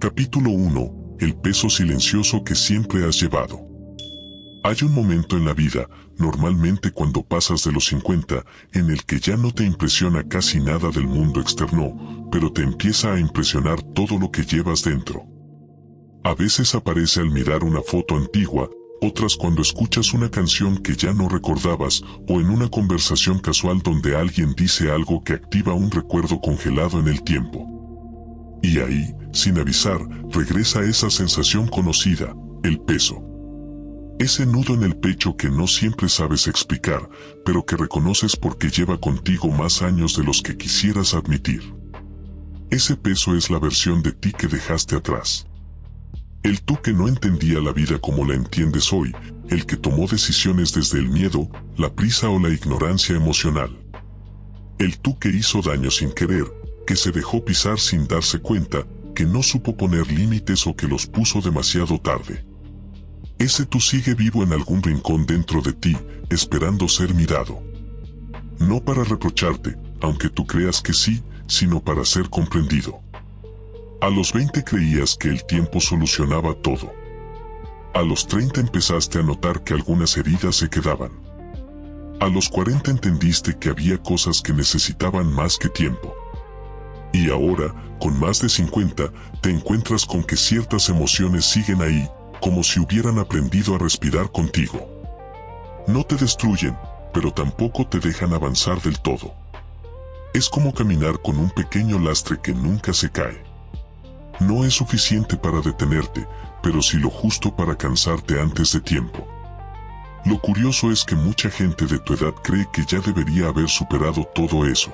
Capítulo 1. El peso silencioso que siempre has llevado. Hay un momento en la vida, normalmente cuando pasas de los 50, en el que ya no te impresiona casi nada del mundo externo, pero te empieza a impresionar todo lo que llevas dentro. A veces aparece al mirar una foto antigua, otras cuando escuchas una canción que ya no recordabas, o en una conversación casual donde alguien dice algo que activa un recuerdo congelado en el tiempo. Y ahí, sin avisar, regresa esa sensación conocida, el peso. Ese nudo en el pecho que no siempre sabes explicar, pero que reconoces porque lleva contigo más años de los que quisieras admitir. Ese peso es la versión de ti que dejaste atrás. El tú que no entendía la vida como la entiendes hoy, el que tomó decisiones desde el miedo, la prisa o la ignorancia emocional. El tú que hizo daño sin querer, que se dejó pisar sin darse cuenta, que no supo poner límites o que los puso demasiado tarde. Ese tú sigue vivo en algún rincón dentro de ti, esperando ser mirado. No para reprocharte, aunque tú creas que sí, sino para ser comprendido. A los 20 creías que el tiempo solucionaba todo. A los 30 empezaste a notar que algunas heridas se quedaban. A los 40 entendiste que había cosas que necesitaban más que tiempo. Y ahora, con más de 50, te encuentras con que ciertas emociones siguen ahí, como si hubieran aprendido a respirar contigo. No te destruyen, pero tampoco te dejan avanzar del todo. Es como caminar con un pequeño lastre que nunca se cae. No es suficiente para detenerte, pero sí lo justo para cansarte antes de tiempo. Lo curioso es que mucha gente de tu edad cree que ya debería haber superado todo eso.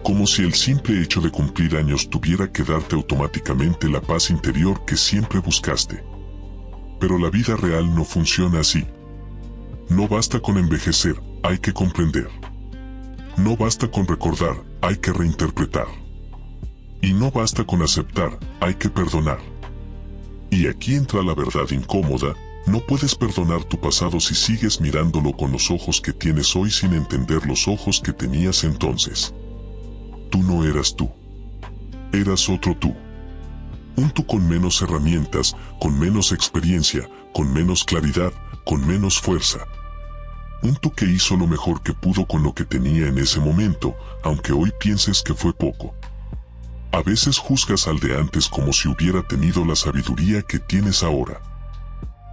Como si el simple hecho de cumplir años tuviera que darte automáticamente la paz interior que siempre buscaste. Pero la vida real no funciona así. No basta con envejecer, hay que comprender. No basta con recordar, hay que reinterpretar. Y no basta con aceptar, hay que perdonar. Y aquí entra la verdad incómoda, no puedes perdonar tu pasado si sigues mirándolo con los ojos que tienes hoy sin entender los ojos que tenías entonces. Tú no eras tú. Eras otro tú. Un tú con menos herramientas, con menos experiencia, con menos claridad, con menos fuerza. Un tú que hizo lo mejor que pudo con lo que tenía en ese momento, aunque hoy pienses que fue poco. A veces juzgas al de antes como si hubiera tenido la sabiduría que tienes ahora.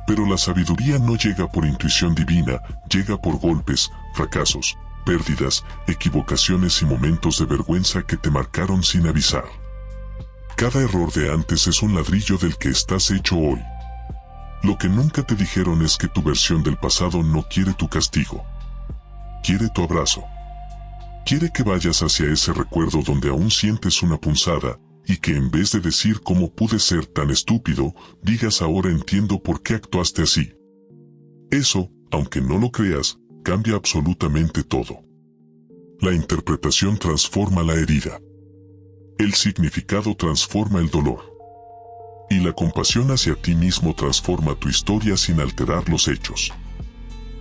Pero la sabiduría no llega por intuición divina, llega por golpes, fracasos, pérdidas, equivocaciones y momentos de vergüenza que te marcaron sin avisar. Cada error de antes es un ladrillo del que estás hecho hoy. Lo que nunca te dijeron es que tu versión del pasado no quiere tu castigo. Quiere tu abrazo. Quiere que vayas hacia ese recuerdo donde aún sientes una punzada, y que en vez de decir cómo pude ser tan estúpido, digas ahora entiendo por qué actuaste así. Eso, aunque no lo creas, cambia absolutamente todo. La interpretación transforma la herida. El significado transforma el dolor. Y la compasión hacia ti mismo transforma tu historia sin alterar los hechos.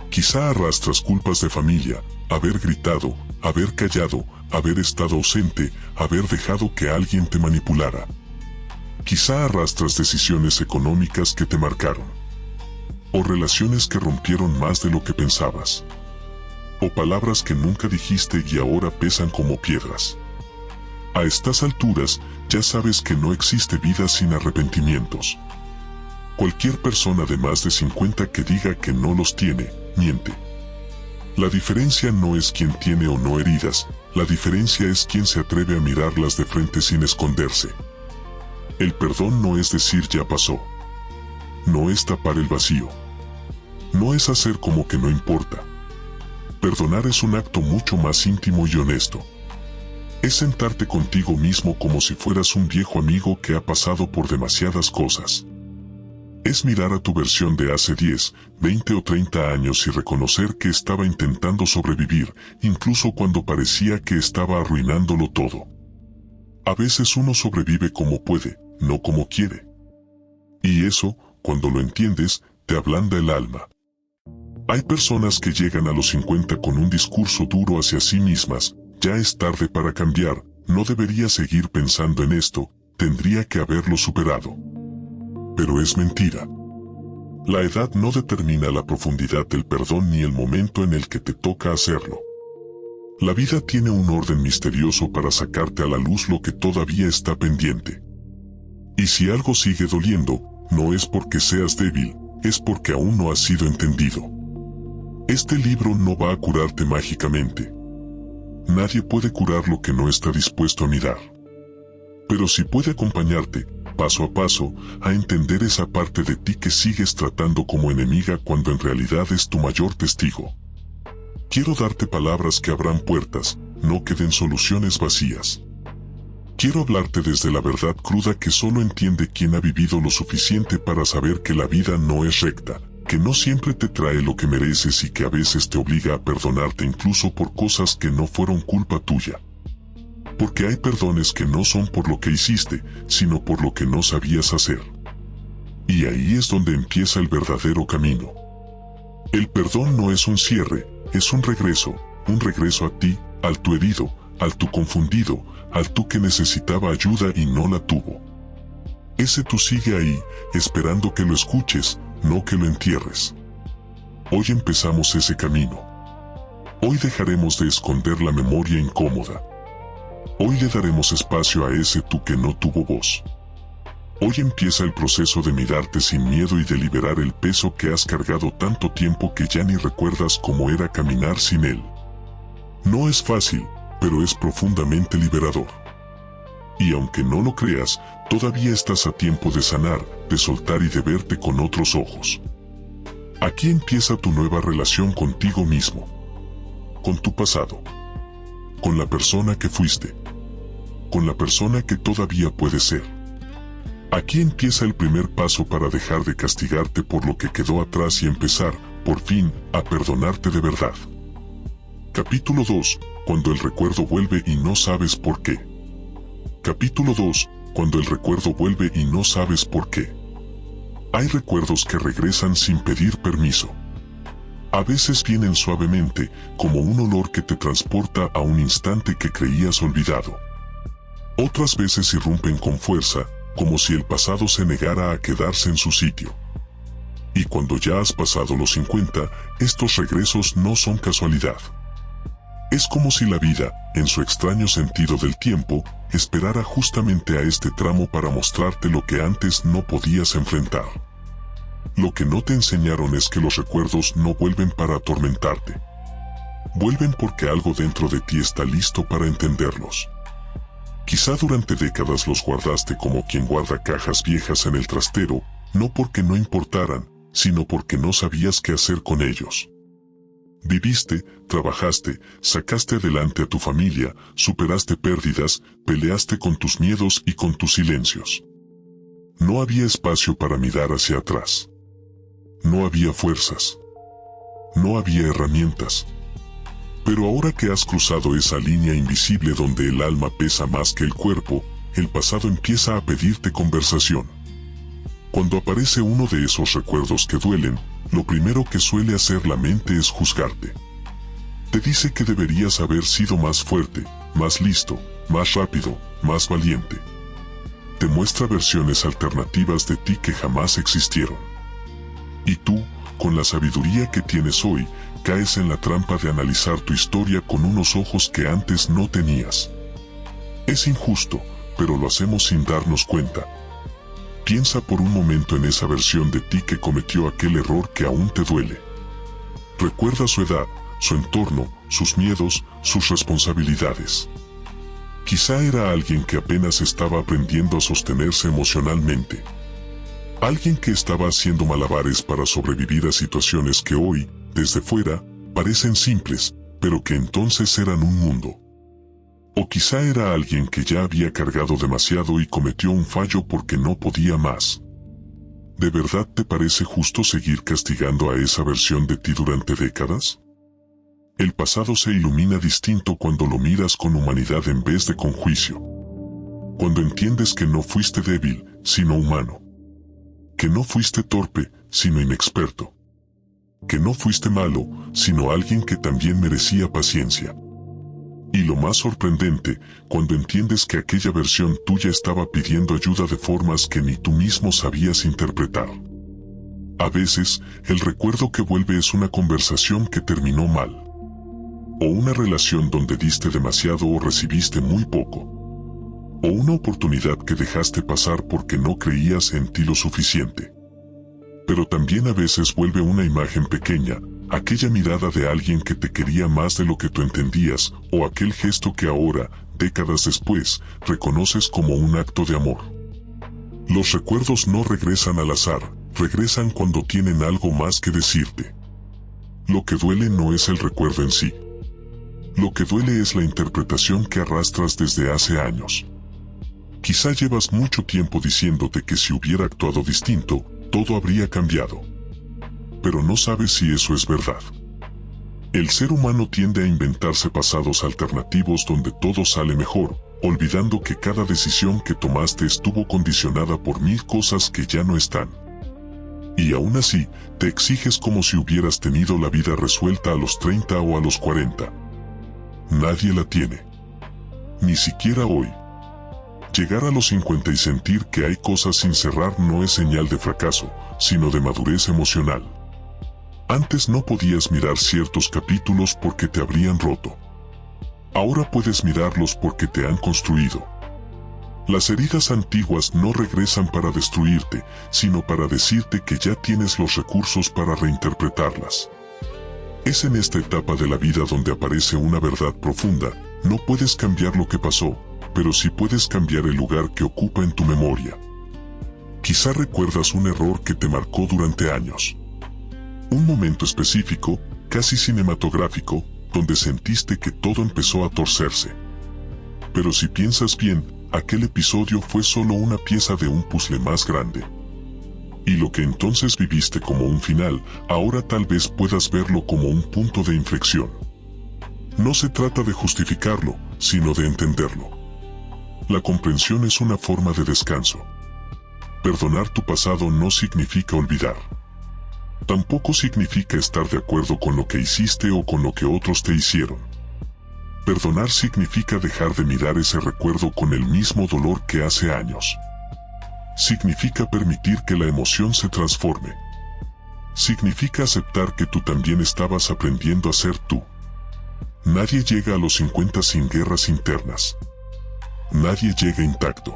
Quizá arrastras culpas de familia, haber gritado, haber callado, haber estado ausente, haber dejado que alguien te manipulara. Quizá arrastras decisiones económicas que te marcaron. O relaciones que rompieron más de lo que pensabas. O palabras que nunca dijiste y ahora pesan como piedras. A estas alturas, ya sabes que no existe vida sin arrepentimientos. Cualquier persona de más de 50 que diga que no los tiene, miente. La diferencia no es quién tiene o no heridas, la diferencia es quién se atreve a mirarlas de frente sin esconderse. El perdón no es decir ya pasó. No es tapar el vacío. No es hacer como que no importa. Perdonar es un acto mucho más íntimo y honesto. Es sentarte contigo mismo como si fueras un viejo amigo que ha pasado por demasiadas cosas. Es mirar a tu versión de hace 10, 20 o 30 años y reconocer que estaba intentando sobrevivir, incluso cuando parecía que estaba arruinándolo todo. A veces uno sobrevive como puede, no como quiere. Y eso, cuando lo entiendes, te ablanda el alma. Hay personas que llegan a los 50 con un discurso duro hacia sí mismas, ya es tarde para cambiar, no deberías seguir pensando en esto, tendría que haberlo superado. Pero es mentira. La edad no determina la profundidad del perdón ni el momento en el que te toca hacerlo. La vida tiene un orden misterioso para sacarte a la luz lo que todavía está pendiente. Y si algo sigue doliendo, no es porque seas débil, es porque aún no has sido entendido. Este libro no va a curarte mágicamente. Nadie puede curar lo que no está dispuesto a mirar. Pero sí puede acompañarte, paso a paso, a entender esa parte de ti que sigues tratando como enemiga cuando en realidad es tu mayor testigo. Quiero darte palabras que abran puertas, no que den soluciones vacías. Quiero hablarte desde la verdad cruda que solo entiende quien ha vivido lo suficiente para saber que la vida no es recta, que no siempre te trae lo que mereces y que a veces te obliga a perdonarte incluso por cosas que no fueron culpa tuya. Porque hay perdones que no son por lo que hiciste, sino por lo que no sabías hacer. Y ahí es donde empieza el verdadero camino. El perdón no es un cierre, es un regreso a ti, al tu herido, al tu confundido, al tú que necesitaba ayuda y no la tuvo. Ese tú sigue ahí, esperando que lo escuches, no que lo entierres. Hoy empezamos ese camino. Hoy dejaremos de esconder la memoria incómoda. Hoy le daremos espacio a ese tú que no tuvo voz. Hoy empieza el proceso de mirarte sin miedo y de liberar el peso que has cargado tanto tiempo que ya ni recuerdas cómo era caminar sin él. No es fácil, pero es profundamente liberador. Y aunque no lo creas, todavía estás a tiempo de sanar, de soltar y de verte con otros ojos. Aquí empieza tu nueva relación contigo mismo, con tu pasado, con la persona que fuiste, con la persona que todavía puedes ser. Aquí empieza el primer paso para dejar de castigarte por lo que quedó atrás y empezar, por fin, a perdonarte de verdad. Capítulo 2. Cuando el recuerdo vuelve y no sabes por qué. Capítulo 2. Cuando el recuerdo vuelve y no sabes por qué. Hay recuerdos que regresan sin pedir permiso. A veces vienen suavemente, como un olor que te transporta a un instante que creías olvidado. Otras veces irrumpen con fuerza, como si el pasado se negara a quedarse en su sitio. Y cuando ya has pasado los 50, estos regresos no son casualidad. Es como si la vida, en su extraño sentido del tiempo, esperara justamente a este tramo para mostrarte lo que antes no podías enfrentar. Lo que no te enseñaron es que los recuerdos no vuelven para atormentarte. Vuelven porque algo dentro de ti está listo para entenderlos. Quizá durante décadas los guardaste como quien guarda cajas viejas en el trastero, no porque no importaran, sino porque no sabías qué hacer con ellos. Viviste, trabajaste, sacaste adelante a tu familia, superaste pérdidas, peleaste con tus miedos y con tus silencios. No había espacio para mirar hacia atrás. No había fuerzas. No había herramientas. Pero ahora que has cruzado esa línea invisible donde el alma pesa más que el cuerpo, el pasado empieza a pedirte conversación. Cuando aparece uno de esos recuerdos que duelen, lo primero que suele hacer la mente es juzgarte. Te dice que deberías haber sido más fuerte, más listo, más rápido, más valiente. Te muestra versiones alternativas de ti que jamás existieron. Y tú, con la sabiduría que tienes hoy, caes en la trampa de analizar tu historia con unos ojos que antes no tenías. Es injusto, pero lo hacemos sin darnos cuenta. Piensa por un momento en esa versión de ti que cometió aquel error que aún te duele. Recuerda su edad, su entorno, sus miedos, sus responsabilidades. Quizá era alguien que apenas estaba aprendiendo a sostenerse emocionalmente. Alguien que estaba haciendo malabares para sobrevivir a situaciones que hoy, desde fuera, parecen simples, pero que entonces eran un mundo. O quizá era alguien que ya había cargado demasiado y cometió un fallo porque no podía más. ¿De verdad te parece justo seguir castigando a esa versión de ti durante décadas? El pasado se ilumina distinto cuando lo miras con humanidad en vez de con juicio. Cuando entiendes que no fuiste débil, sino humano. Que no fuiste torpe, sino inexperto. Que no fuiste malo, sino alguien que también merecía paciencia. Y lo más sorprendente, cuando entiendes que aquella versión tuya estaba pidiendo ayuda de formas que ni tú mismo sabías interpretar. A veces, el recuerdo que vuelve es una conversación que terminó mal. O una relación donde diste demasiado o recibiste muy poco. O una oportunidad que dejaste pasar porque no creías en ti lo suficiente. Pero también a veces vuelve una imagen pequeña, aquella mirada de alguien que te quería más de lo que tú entendías, o aquel gesto que ahora, décadas después, reconoces como un acto de amor. Los recuerdos no regresan al azar, regresan cuando tienen algo más que decirte. Lo que duele no es el recuerdo en sí. Lo que duele es la interpretación que arrastras desde hace años. Quizá llevas mucho tiempo diciéndote que si hubiera actuado distinto, todo habría cambiado. Pero no sabes si eso es verdad. El ser humano tiende a inventarse pasados alternativos donde todo sale mejor, olvidando que cada decisión que tomaste estuvo condicionada por 1000 cosas que ya no están. Y aún así, te exiges como si hubieras tenido la vida resuelta a los 30 o a los 40. Nadie la tiene. Ni siquiera hoy. Llegar a los 50 y sentir que hay cosas sin cerrar no es señal de fracaso, sino de madurez emocional. Antes no podías mirar ciertos capítulos porque te habrían roto. Ahora puedes mirarlos porque te han construido. Las heridas antiguas no regresan para destruirte, sino para decirte que ya tienes los recursos para reinterpretarlas. Es en esta etapa de la vida donde aparece una verdad profunda. No puedes cambiar lo que pasó, pero sí puedes cambiar el lugar que ocupa en tu memoria. Quizá recuerdas un error que te marcó durante años. Un momento específico, casi cinematográfico, donde sentiste que todo empezó a torcerse. Pero si piensas bien, aquel episodio fue solo una pieza de un puzzle más grande. Y lo que entonces viviste como un final, ahora tal vez puedas verlo como un punto de inflexión. No se trata de justificarlo, sino de entenderlo. La comprensión es una forma de descanso. Perdonar tu pasado no significa olvidar. Tampoco significa estar de acuerdo con lo que hiciste o con lo que otros te hicieron. Perdonar significa dejar de mirar ese recuerdo con el mismo dolor que hace años. Significa permitir que la emoción se transforme. Significa aceptar que tú también estabas aprendiendo a ser tú. Nadie llega a los 50 sin guerras internas. Nadie llega intacto.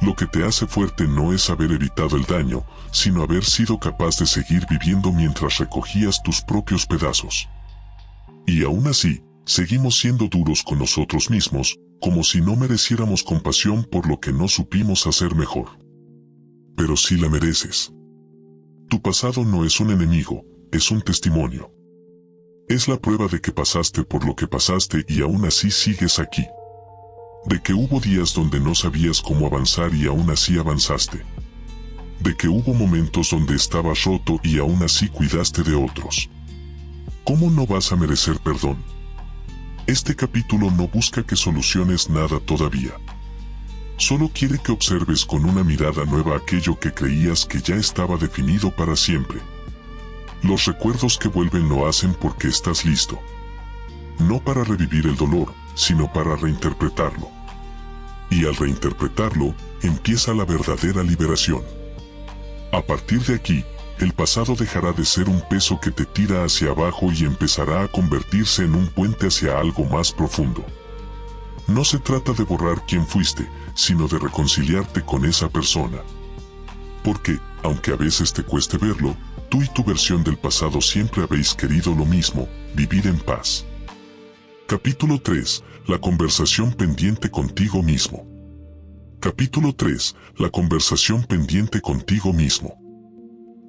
Lo que te hace fuerte no es haber evitado el daño, sino haber sido capaz de seguir viviendo mientras recogías tus propios pedazos. Y aún así, seguimos siendo duros con nosotros mismos, como si no mereciéramos compasión por lo que no supimos hacer mejor. Pero sí la mereces. Tu pasado no es un enemigo, es un testimonio. Es la prueba de que pasaste por lo que pasaste y aún así sigues aquí. De que hubo días donde no sabías cómo avanzar y aún así avanzaste. De que hubo momentos donde estabas roto y aún así cuidaste de otros. ¿Cómo no vas a merecer perdón? Este capítulo no busca que soluciones nada todavía. Solo quiere que observes con una mirada nueva aquello que creías que ya estaba definido para siempre. Los recuerdos que vuelven lo hacen porque estás listo. No para revivir el dolor, sino para reinterpretarlo. Y al reinterpretarlo, empieza la verdadera liberación. A partir de aquí, el pasado dejará de ser un peso que te tira hacia abajo y empezará a convertirse en un puente hacia algo más profundo. No se trata de borrar quién fuiste, sino de reconciliarte con esa persona. Porque, aunque a veces te cueste verlo, tú y tu versión del pasado siempre habéis querido lo mismo, vivir en paz. Capítulo 3. La conversación pendiente contigo mismo. Capítulo 3. La conversación pendiente contigo mismo.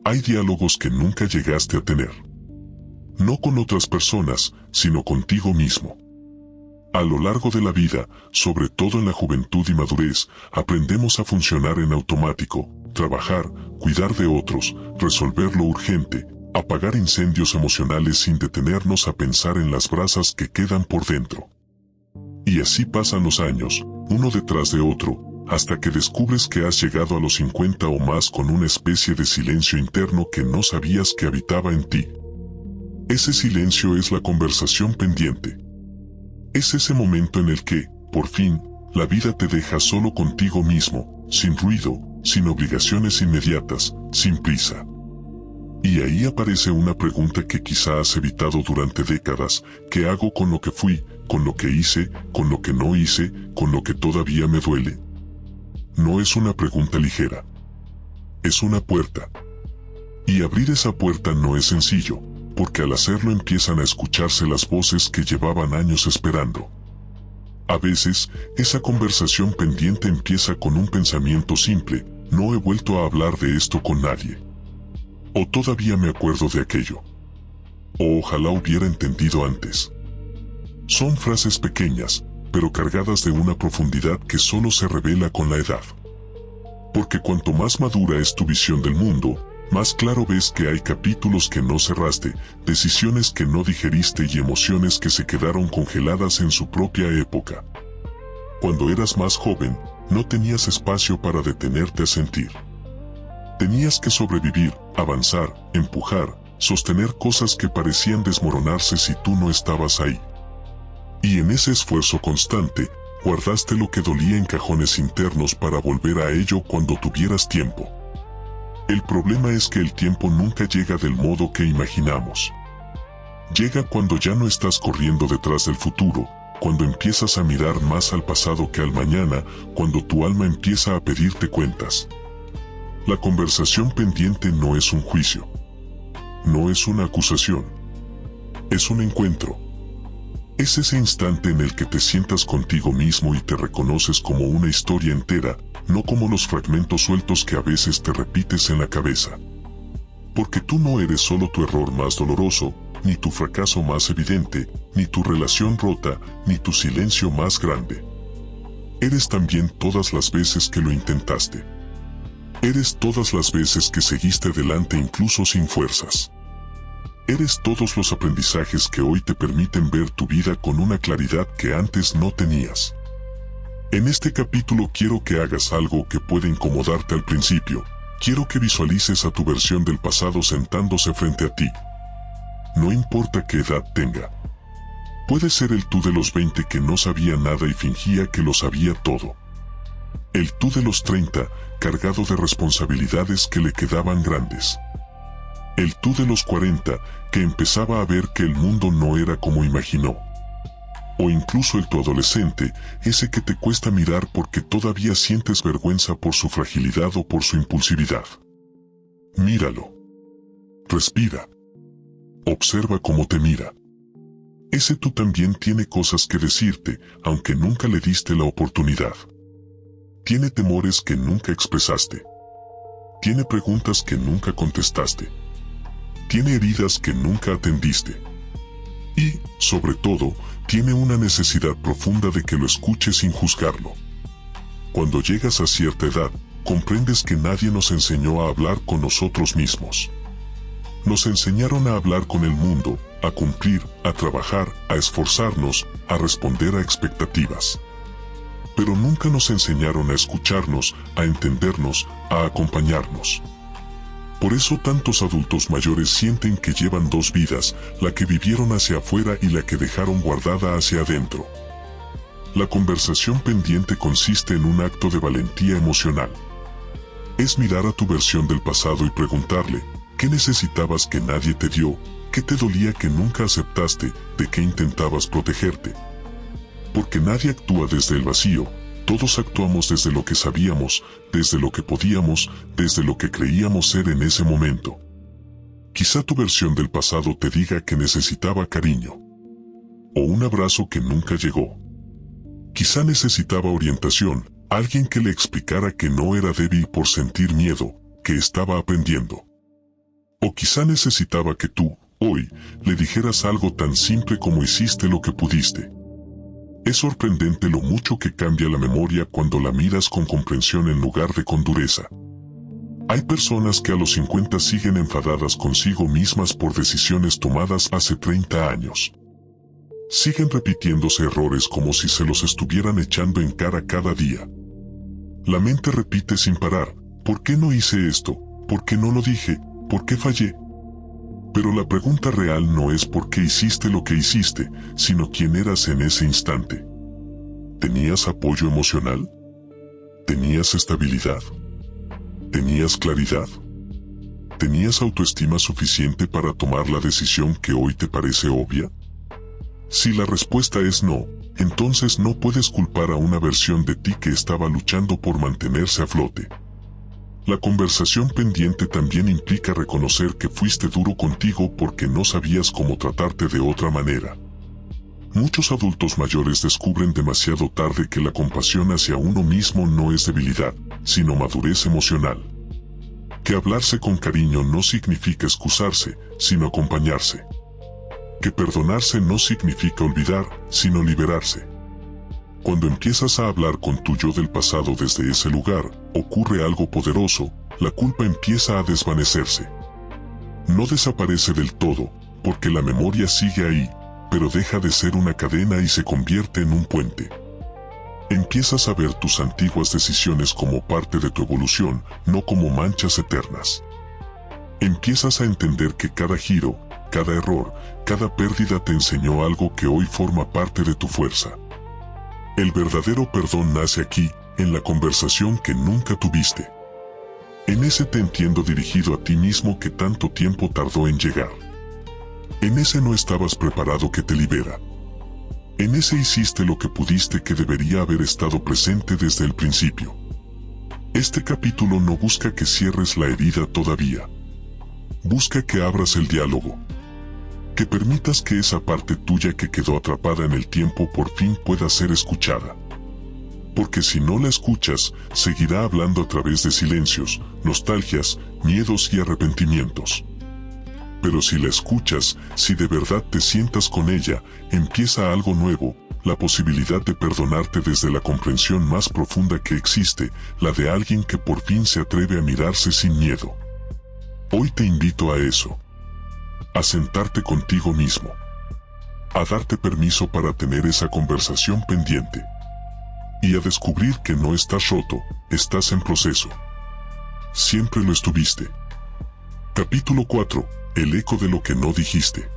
Hay diálogos que nunca llegaste a tener. No con otras personas, sino contigo mismo. A lo largo de la vida, sobre todo en la juventud y madurez, aprendemos a funcionar en automático, trabajar, cuidar de otros, resolver lo urgente, apagar incendios emocionales sin detenernos a pensar en las brasas que quedan por dentro. Y así pasan los años, uno detrás de otro, hasta que descubres que has llegado a los 50 o más con una especie de silencio interno que no sabías que habitaba en ti. Ese silencio es la conversación pendiente. Es ese momento en el que, por fin, la vida te deja solo contigo mismo, sin ruido, sin obligaciones inmediatas, sin prisa. Y ahí aparece una pregunta que quizá has evitado durante décadas: ¿qué hago con lo que fui, con lo que hice, con lo que no hice, con lo que todavía me duele? No es una pregunta ligera. Es una puerta. Y abrir esa puerta no es sencillo, porque al hacerlo empiezan a escucharse las voces que llevaban años esperando. A veces, esa conversación pendiente empieza con un pensamiento simple: no he vuelto a hablar de esto con nadie. O todavía me acuerdo de aquello. O ojalá hubiera entendido antes. Son frases pequeñas, pero cargadas de una profundidad que solo se revela con la edad. Porque cuanto más madura es tu visión del mundo, más claro ves que hay capítulos que no cerraste, decisiones que no digeriste y emociones que se quedaron congeladas en su propia época. Cuando eras más joven, no tenías espacio para detenerte a sentir. Tenías que sobrevivir, avanzar, empujar, sostener cosas que parecían desmoronarse si tú no estabas ahí. Y en ese esfuerzo constante, guardaste lo que dolía en cajones internos para volver a ello cuando tuvieras tiempo. El problema es que el tiempo nunca llega del modo que imaginamos. Llega cuando ya no estás corriendo detrás del futuro, cuando empiezas a mirar más al pasado que al mañana, cuando tu alma empieza a pedirte cuentas. La conversación pendiente no es un juicio. No es una acusación. Es un encuentro. Es ese instante en el que te sientas contigo mismo y te reconoces como una historia entera, no como los fragmentos sueltos que a veces te repites en la cabeza. Porque tú no eres solo tu error más doloroso, ni tu fracaso más evidente, ni tu relación rota, ni tu silencio más grande. Eres también todas las veces que lo intentaste. Eres todas las veces que seguiste adelante incluso sin fuerzas. Eres todos los aprendizajes que hoy te permiten ver tu vida con una claridad que antes no tenías. En este capítulo quiero que hagas algo que puede incomodarte al principio. Quiero que visualices a tu versión del pasado sentándose frente a ti. No importa qué edad tenga. Puede ser el tú de los 20 que no sabía nada y fingía que lo sabía todo. El tú de los 30, cargado de responsabilidades que le quedaban grandes. El tú de los 40, que empezaba a ver que el mundo no era como imaginó. O incluso el tu adolescente, ese que te cuesta mirar porque todavía sientes vergüenza por su fragilidad o por su impulsividad. Míralo. Respira. Observa cómo te mira. Ese tú también tiene cosas que decirte, aunque nunca le diste la oportunidad. Tiene temores que nunca expresaste. Tiene preguntas que nunca contestaste. Tiene heridas que nunca atendiste. Y, sobre todo, tiene una necesidad profunda de que lo escuches sin juzgarlo. Cuando llegas a cierta edad, comprendes que nadie nos enseñó a hablar con nosotros mismos. Nos enseñaron a hablar con el mundo, a cumplir, a trabajar, a esforzarnos, a responder a expectativas. Pero nunca nos enseñaron a escucharnos, a entendernos, a acompañarnos. Por eso tantos adultos mayores sienten que llevan dos vidas, la que vivieron hacia afuera y la que dejaron guardada hacia adentro. La conversación pendiente consiste en un acto de valentía emocional. Es mirar a tu versión del pasado y preguntarle, ¿qué necesitabas que nadie te dio? ¿Qué te dolía que nunca aceptaste? ¿De qué intentabas protegerte? Porque nadie actúa desde el vacío. Todos actuamos desde lo que sabíamos, desde lo que podíamos, desde lo que creíamos ser en ese momento. Quizá tu versión del pasado te diga que necesitaba cariño. O un abrazo que nunca llegó. Quizá necesitaba orientación, alguien que le explicara que no era débil por sentir miedo, que estaba aprendiendo. O quizá necesitaba que tú, hoy, le dijeras algo tan simple como hiciste lo que pudiste. Es sorprendente lo mucho que cambia la memoria cuando la miras con comprensión en lugar de con dureza. Hay personas que a los 50 siguen enfadadas consigo mismas por decisiones tomadas hace 30 años. Siguen repitiéndose errores como si se los estuvieran echando en cara cada día. La mente repite sin parar, ¿por qué no hice esto? ¿Por qué no lo dije? ¿Por qué fallé? Pero la pregunta real no es por qué hiciste lo que hiciste, sino quién eras en ese instante. ¿Tenías apoyo emocional? ¿Tenías estabilidad? ¿Tenías claridad? ¿Tenías autoestima suficiente para tomar la decisión que hoy te parece obvia? Si la respuesta es no, entonces no puedes culpar a una versión de ti que estaba luchando por mantenerse a flote. La conversación pendiente también implica reconocer que fuiste duro contigo porque no sabías cómo tratarte de otra manera. Muchos adultos mayores descubren demasiado tarde que la compasión hacia uno mismo no es debilidad, sino madurez emocional. Que hablarse con cariño no significa excusarse, sino acompañarse. Que perdonarse no significa olvidar, sino liberarse. Cuando empiezas a hablar con tu yo del pasado desde ese lugar, ocurre algo poderoso, la culpa empieza a desvanecerse. No desaparece del todo, porque la memoria sigue ahí, pero deja de ser una cadena y se convierte en un puente. Empiezas a ver tus antiguas decisiones como parte de tu evolución, no como manchas eternas. Empiezas a entender que cada giro, cada error, cada pérdida te enseñó algo que hoy forma parte de tu fuerza. El verdadero perdón nace aquí, en la conversación que nunca tuviste. En ese te entiendo dirigido a ti mismo que tanto tiempo tardó en llegar. En ese no estabas preparado que te libera. En ese hiciste lo que pudiste que debería haber estado presente desde el principio. Este capítulo no busca que cierres la herida todavía. Busca que abras el diálogo. Que permitas que esa parte tuya que quedó atrapada en el tiempo por fin pueda ser escuchada. Porque si no la escuchas, seguirá hablando a través de silencios, nostalgias, miedos y arrepentimientos. Pero si la escuchas, si de verdad te sientas con ella, empieza algo nuevo, la posibilidad de perdonarte desde la comprensión más profunda que existe, la de alguien que por fin se atreve a mirarse sin miedo. Hoy te invito a eso. A sentarte contigo mismo. A darte permiso para tener esa conversación pendiente. Y a descubrir que no estás roto, estás en proceso. Siempre lo estuviste. Capítulo 4. El eco de lo que no dijiste.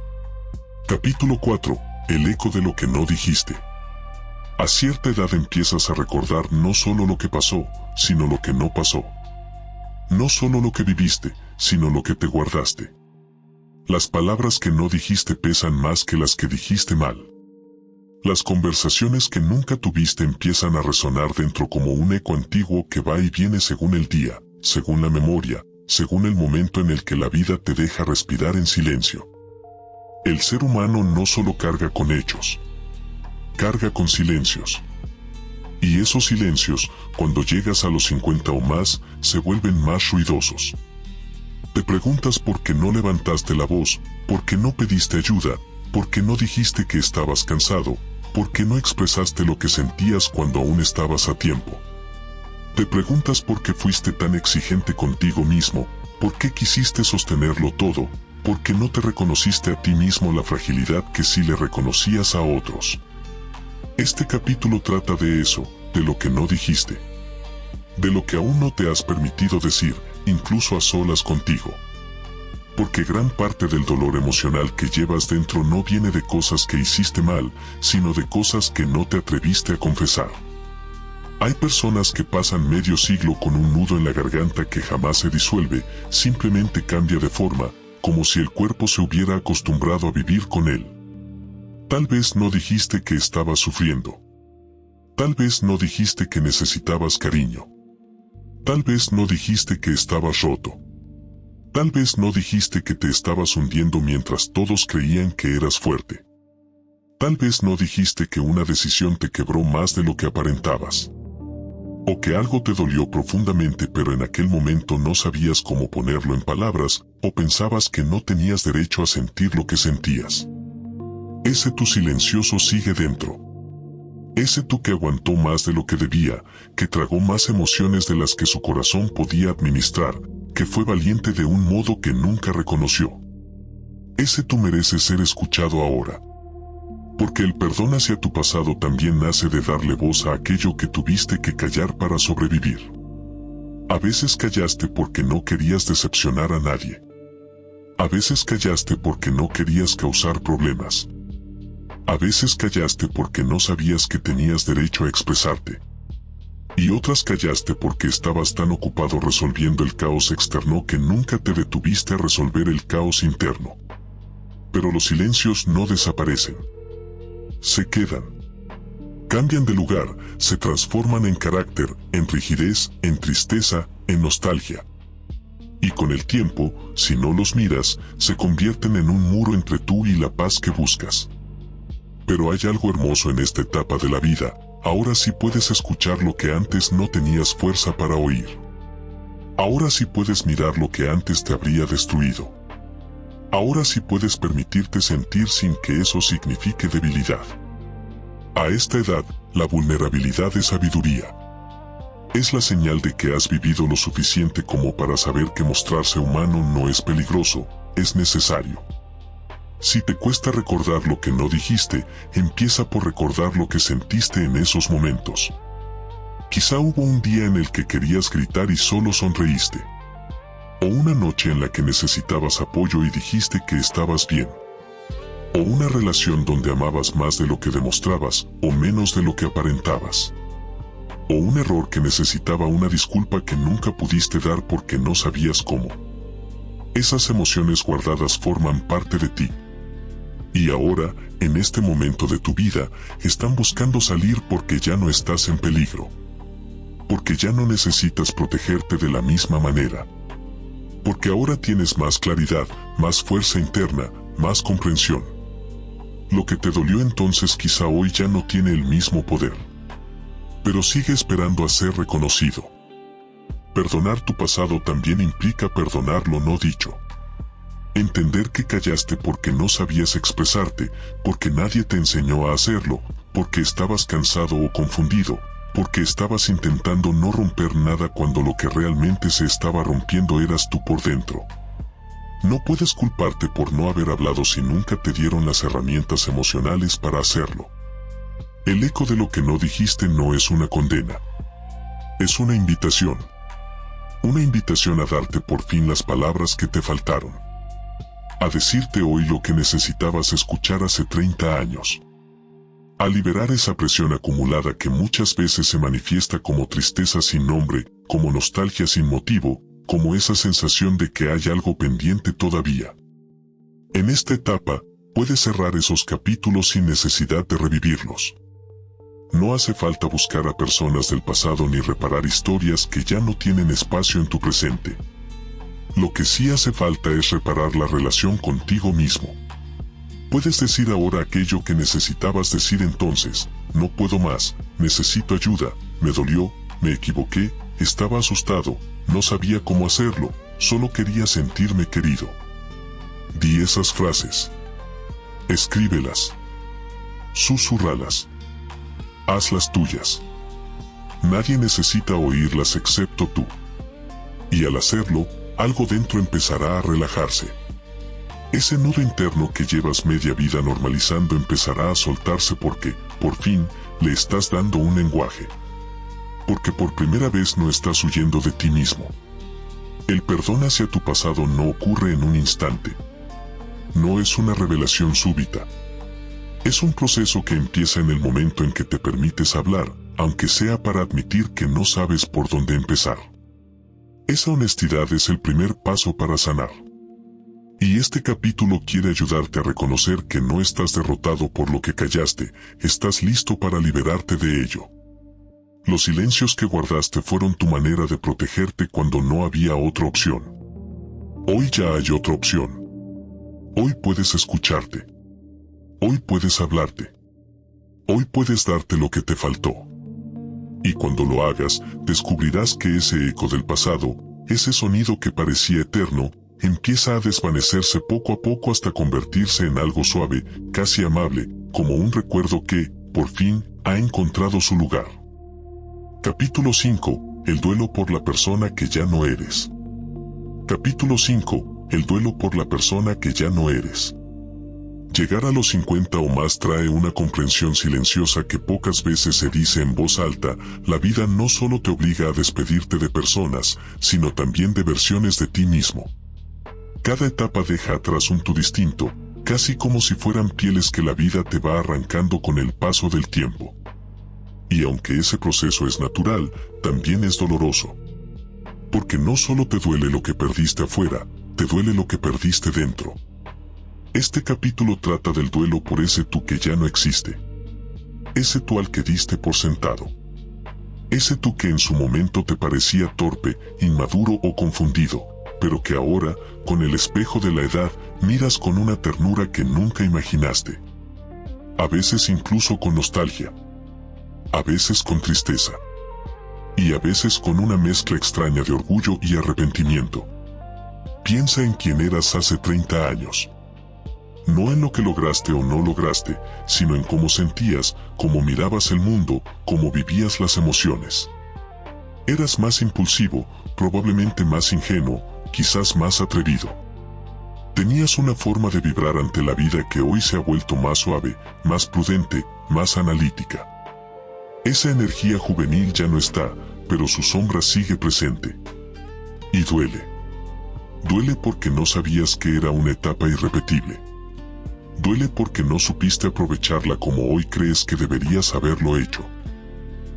Capítulo 4. El eco de lo que no dijiste. A cierta edad empiezas a recordar no solo lo que pasó, sino lo que no pasó. No solo lo que viviste, sino lo que te guardaste. Las palabras que no dijiste pesan más que las que dijiste mal. Las conversaciones que nunca tuviste empiezan a resonar dentro como un eco antiguo que va y viene según el día, según la memoria, según el momento en el que la vida te deja respirar en silencio. El ser humano no solo carga con hechos, carga con silencios. Y esos silencios, cuando llegas a los 50 o más, se vuelven más ruidosos. Te preguntas por qué no levantaste la voz, por qué no pediste ayuda, por qué no dijiste que estabas cansado, por qué no expresaste lo que sentías cuando aún estabas a tiempo. Te preguntas por qué fuiste tan exigente contigo mismo, por qué quisiste sostenerlo todo, por qué no te reconociste a ti mismo la fragilidad que sí le reconocías a otros. Este capítulo trata de eso, de lo que no dijiste. De lo que aún no te has permitido decir, incluso a solas contigo. Porque gran parte del dolor emocional que llevas dentro no viene de cosas que hiciste mal, sino de cosas que no te atreviste a confesar. Hay personas que pasan medio siglo con un nudo en la garganta que jamás se disuelve, simplemente cambia de forma, como si el cuerpo se hubiera acostumbrado a vivir con él. Tal vez no dijiste que estabas sufriendo. Tal vez no dijiste que necesitabas cariño. Tal vez no dijiste que estabas roto. Tal vez no dijiste que te estabas hundiendo mientras todos creían que eras fuerte. Tal vez no dijiste que una decisión te quebró más de lo que aparentabas. O que algo te dolió profundamente pero en aquel momento no sabías cómo ponerlo en palabras, o pensabas que no tenías derecho a sentir lo que sentías. Ese tú silencioso sigue dentro. Ese tú que aguantó más de lo que debía, que tragó más emociones de las que su corazón podía administrar, que fue valiente de un modo que nunca reconoció. Ese tú merece ser escuchado ahora. Porque el perdón hacia tu pasado también nace de darle voz a aquello que tuviste que callar para sobrevivir. A veces callaste porque no querías decepcionar a nadie. A veces callaste porque no querías causar problemas. A veces callaste porque no sabías que tenías derecho a expresarte. Y otras callaste porque estabas tan ocupado resolviendo el caos externo que nunca te detuviste a resolver el caos interno. Pero los silencios no desaparecen. Se quedan. Cambian de lugar, se transforman en carácter, en rigidez, en tristeza, en nostalgia. Y con el tiempo, si no los miras, se convierten en un muro entre tú y la paz que buscas. Pero hay algo hermoso en esta etapa de la vida. Ahora sí puedes escuchar lo que antes no tenías fuerza para oír. Ahora sí puedes mirar lo que antes te habría destruido. Ahora sí puedes permitirte sentir sin que eso signifique debilidad. A esta edad, la vulnerabilidad es sabiduría. Es la señal de que has vivido lo suficiente como para saber que mostrarse humano no es peligroso, es necesario. Si te cuesta recordar lo que no dijiste, empieza por recordar lo que sentiste en esos momentos. Quizá hubo un día en el que querías gritar y solo sonreíste. O una noche en la que necesitabas apoyo y dijiste que estabas bien. O una relación donde amabas más de lo que demostrabas o menos de lo que aparentabas. O un error que necesitaba una disculpa que nunca pudiste dar porque no sabías cómo. Esas emociones guardadas forman parte de ti. Y ahora, en este momento de tu vida, están buscando salir porque ya no estás en peligro. Porque ya no necesitas protegerte de la misma manera. Porque ahora tienes más claridad, más fuerza interna, más comprensión. Lo que te dolió entonces quizá hoy ya no tiene el mismo poder. Pero sigue esperando a ser reconocido. Perdonar tu pasado también implica perdonar lo no dicho. Entender que callaste porque no sabías expresarte, porque nadie te enseñó a hacerlo, porque estabas cansado o confundido, porque estabas intentando no romper nada cuando lo que realmente se estaba rompiendo eras tú por dentro. No puedes culparte por no haber hablado si nunca te dieron las herramientas emocionales para hacerlo. El eco de lo que no dijiste no es una condena. Es una invitación. Una invitación a darte por fin las palabras que te faltaron. A decirte hoy lo que necesitabas escuchar hace 30 años. A liberar esa presión acumulada que muchas veces se manifiesta como tristeza sin nombre, como nostalgia sin motivo, como esa sensación de que hay algo pendiente todavía. En esta etapa, puedes cerrar esos capítulos sin necesidad de revivirlos. No hace falta buscar a personas del pasado ni reparar historias que ya no tienen espacio en tu presente. Lo que sí hace falta es reparar la relación contigo mismo. Puedes decir ahora aquello que necesitabas decir entonces: no puedo más, necesito ayuda, me dolió, me equivoqué, estaba asustado, no sabía cómo hacerlo, solo quería sentirme querido. Di esas frases. Escríbelas. Susúrralas. Hazlas tuyas. Nadie necesita oírlas excepto tú. Y al hacerlo, algo dentro empezará a relajarse. Ese nudo interno que llevas media vida normalizando empezará a soltarse porque, por fin, le estás dando un lenguaje. Porque por primera vez no estás huyendo de ti mismo. El perdón hacia tu pasado no ocurre en un instante. No es una revelación súbita. Es un proceso que empieza en el momento en que te permites hablar, aunque sea para admitir que no sabes por dónde empezar. Esa honestidad es el primer paso para sanar. Y este capítulo quiere ayudarte a reconocer que no estás derrotado por lo que callaste, estás listo para liberarte de ello. Los silencios que guardaste fueron tu manera de protegerte cuando no había otra opción. Hoy ya hay otra opción. Hoy puedes escucharte. Hoy puedes hablarte. Hoy puedes darte lo que te faltó. Y cuando lo hagas, descubrirás que ese eco del pasado, ese sonido que parecía eterno, empieza a desvanecerse poco a poco hasta convertirse en algo suave, casi amable, como un recuerdo que, por fin, ha encontrado su lugar. Capítulo 5. El duelo por la persona que ya no eres. Capítulo 5. El duelo por la persona que ya no eres. Llegar a los 50 o más trae una comprensión silenciosa que pocas veces se dice en voz alta. La vida no solo te obliga a despedirte de personas, sino también de versiones de ti mismo. Cada etapa deja atrás un tú distinto, casi como si fueran pieles que la vida te va arrancando con el paso del tiempo. Y aunque ese proceso es natural, también es doloroso. Porque no solo te duele lo que perdiste afuera, te duele lo que perdiste dentro. Este capítulo trata del duelo por ese tú que ya no existe. Ese tú al que diste por sentado. Ese tú que en su momento te parecía torpe, inmaduro o confundido, pero que ahora, con el espejo de la edad, miras con una ternura que nunca imaginaste. A veces incluso con nostalgia. A veces con tristeza. Y a veces con una mezcla extraña de orgullo y arrepentimiento. Piensa en quién eras hace 30 años. No en lo que lograste o no lograste, sino en cómo sentías, cómo mirabas el mundo, cómo vivías las emociones. Eras más impulsivo, probablemente más ingenuo, quizás más atrevido. Tenías una forma de vibrar ante la vida que hoy se ha vuelto más suave, más prudente, más analítica. Esa energía juvenil ya no está, pero su sombra sigue presente. Y duele. Duele porque no sabías que era una etapa irrepetible. Duele porque no supiste aprovecharla como hoy crees que deberías haberlo hecho.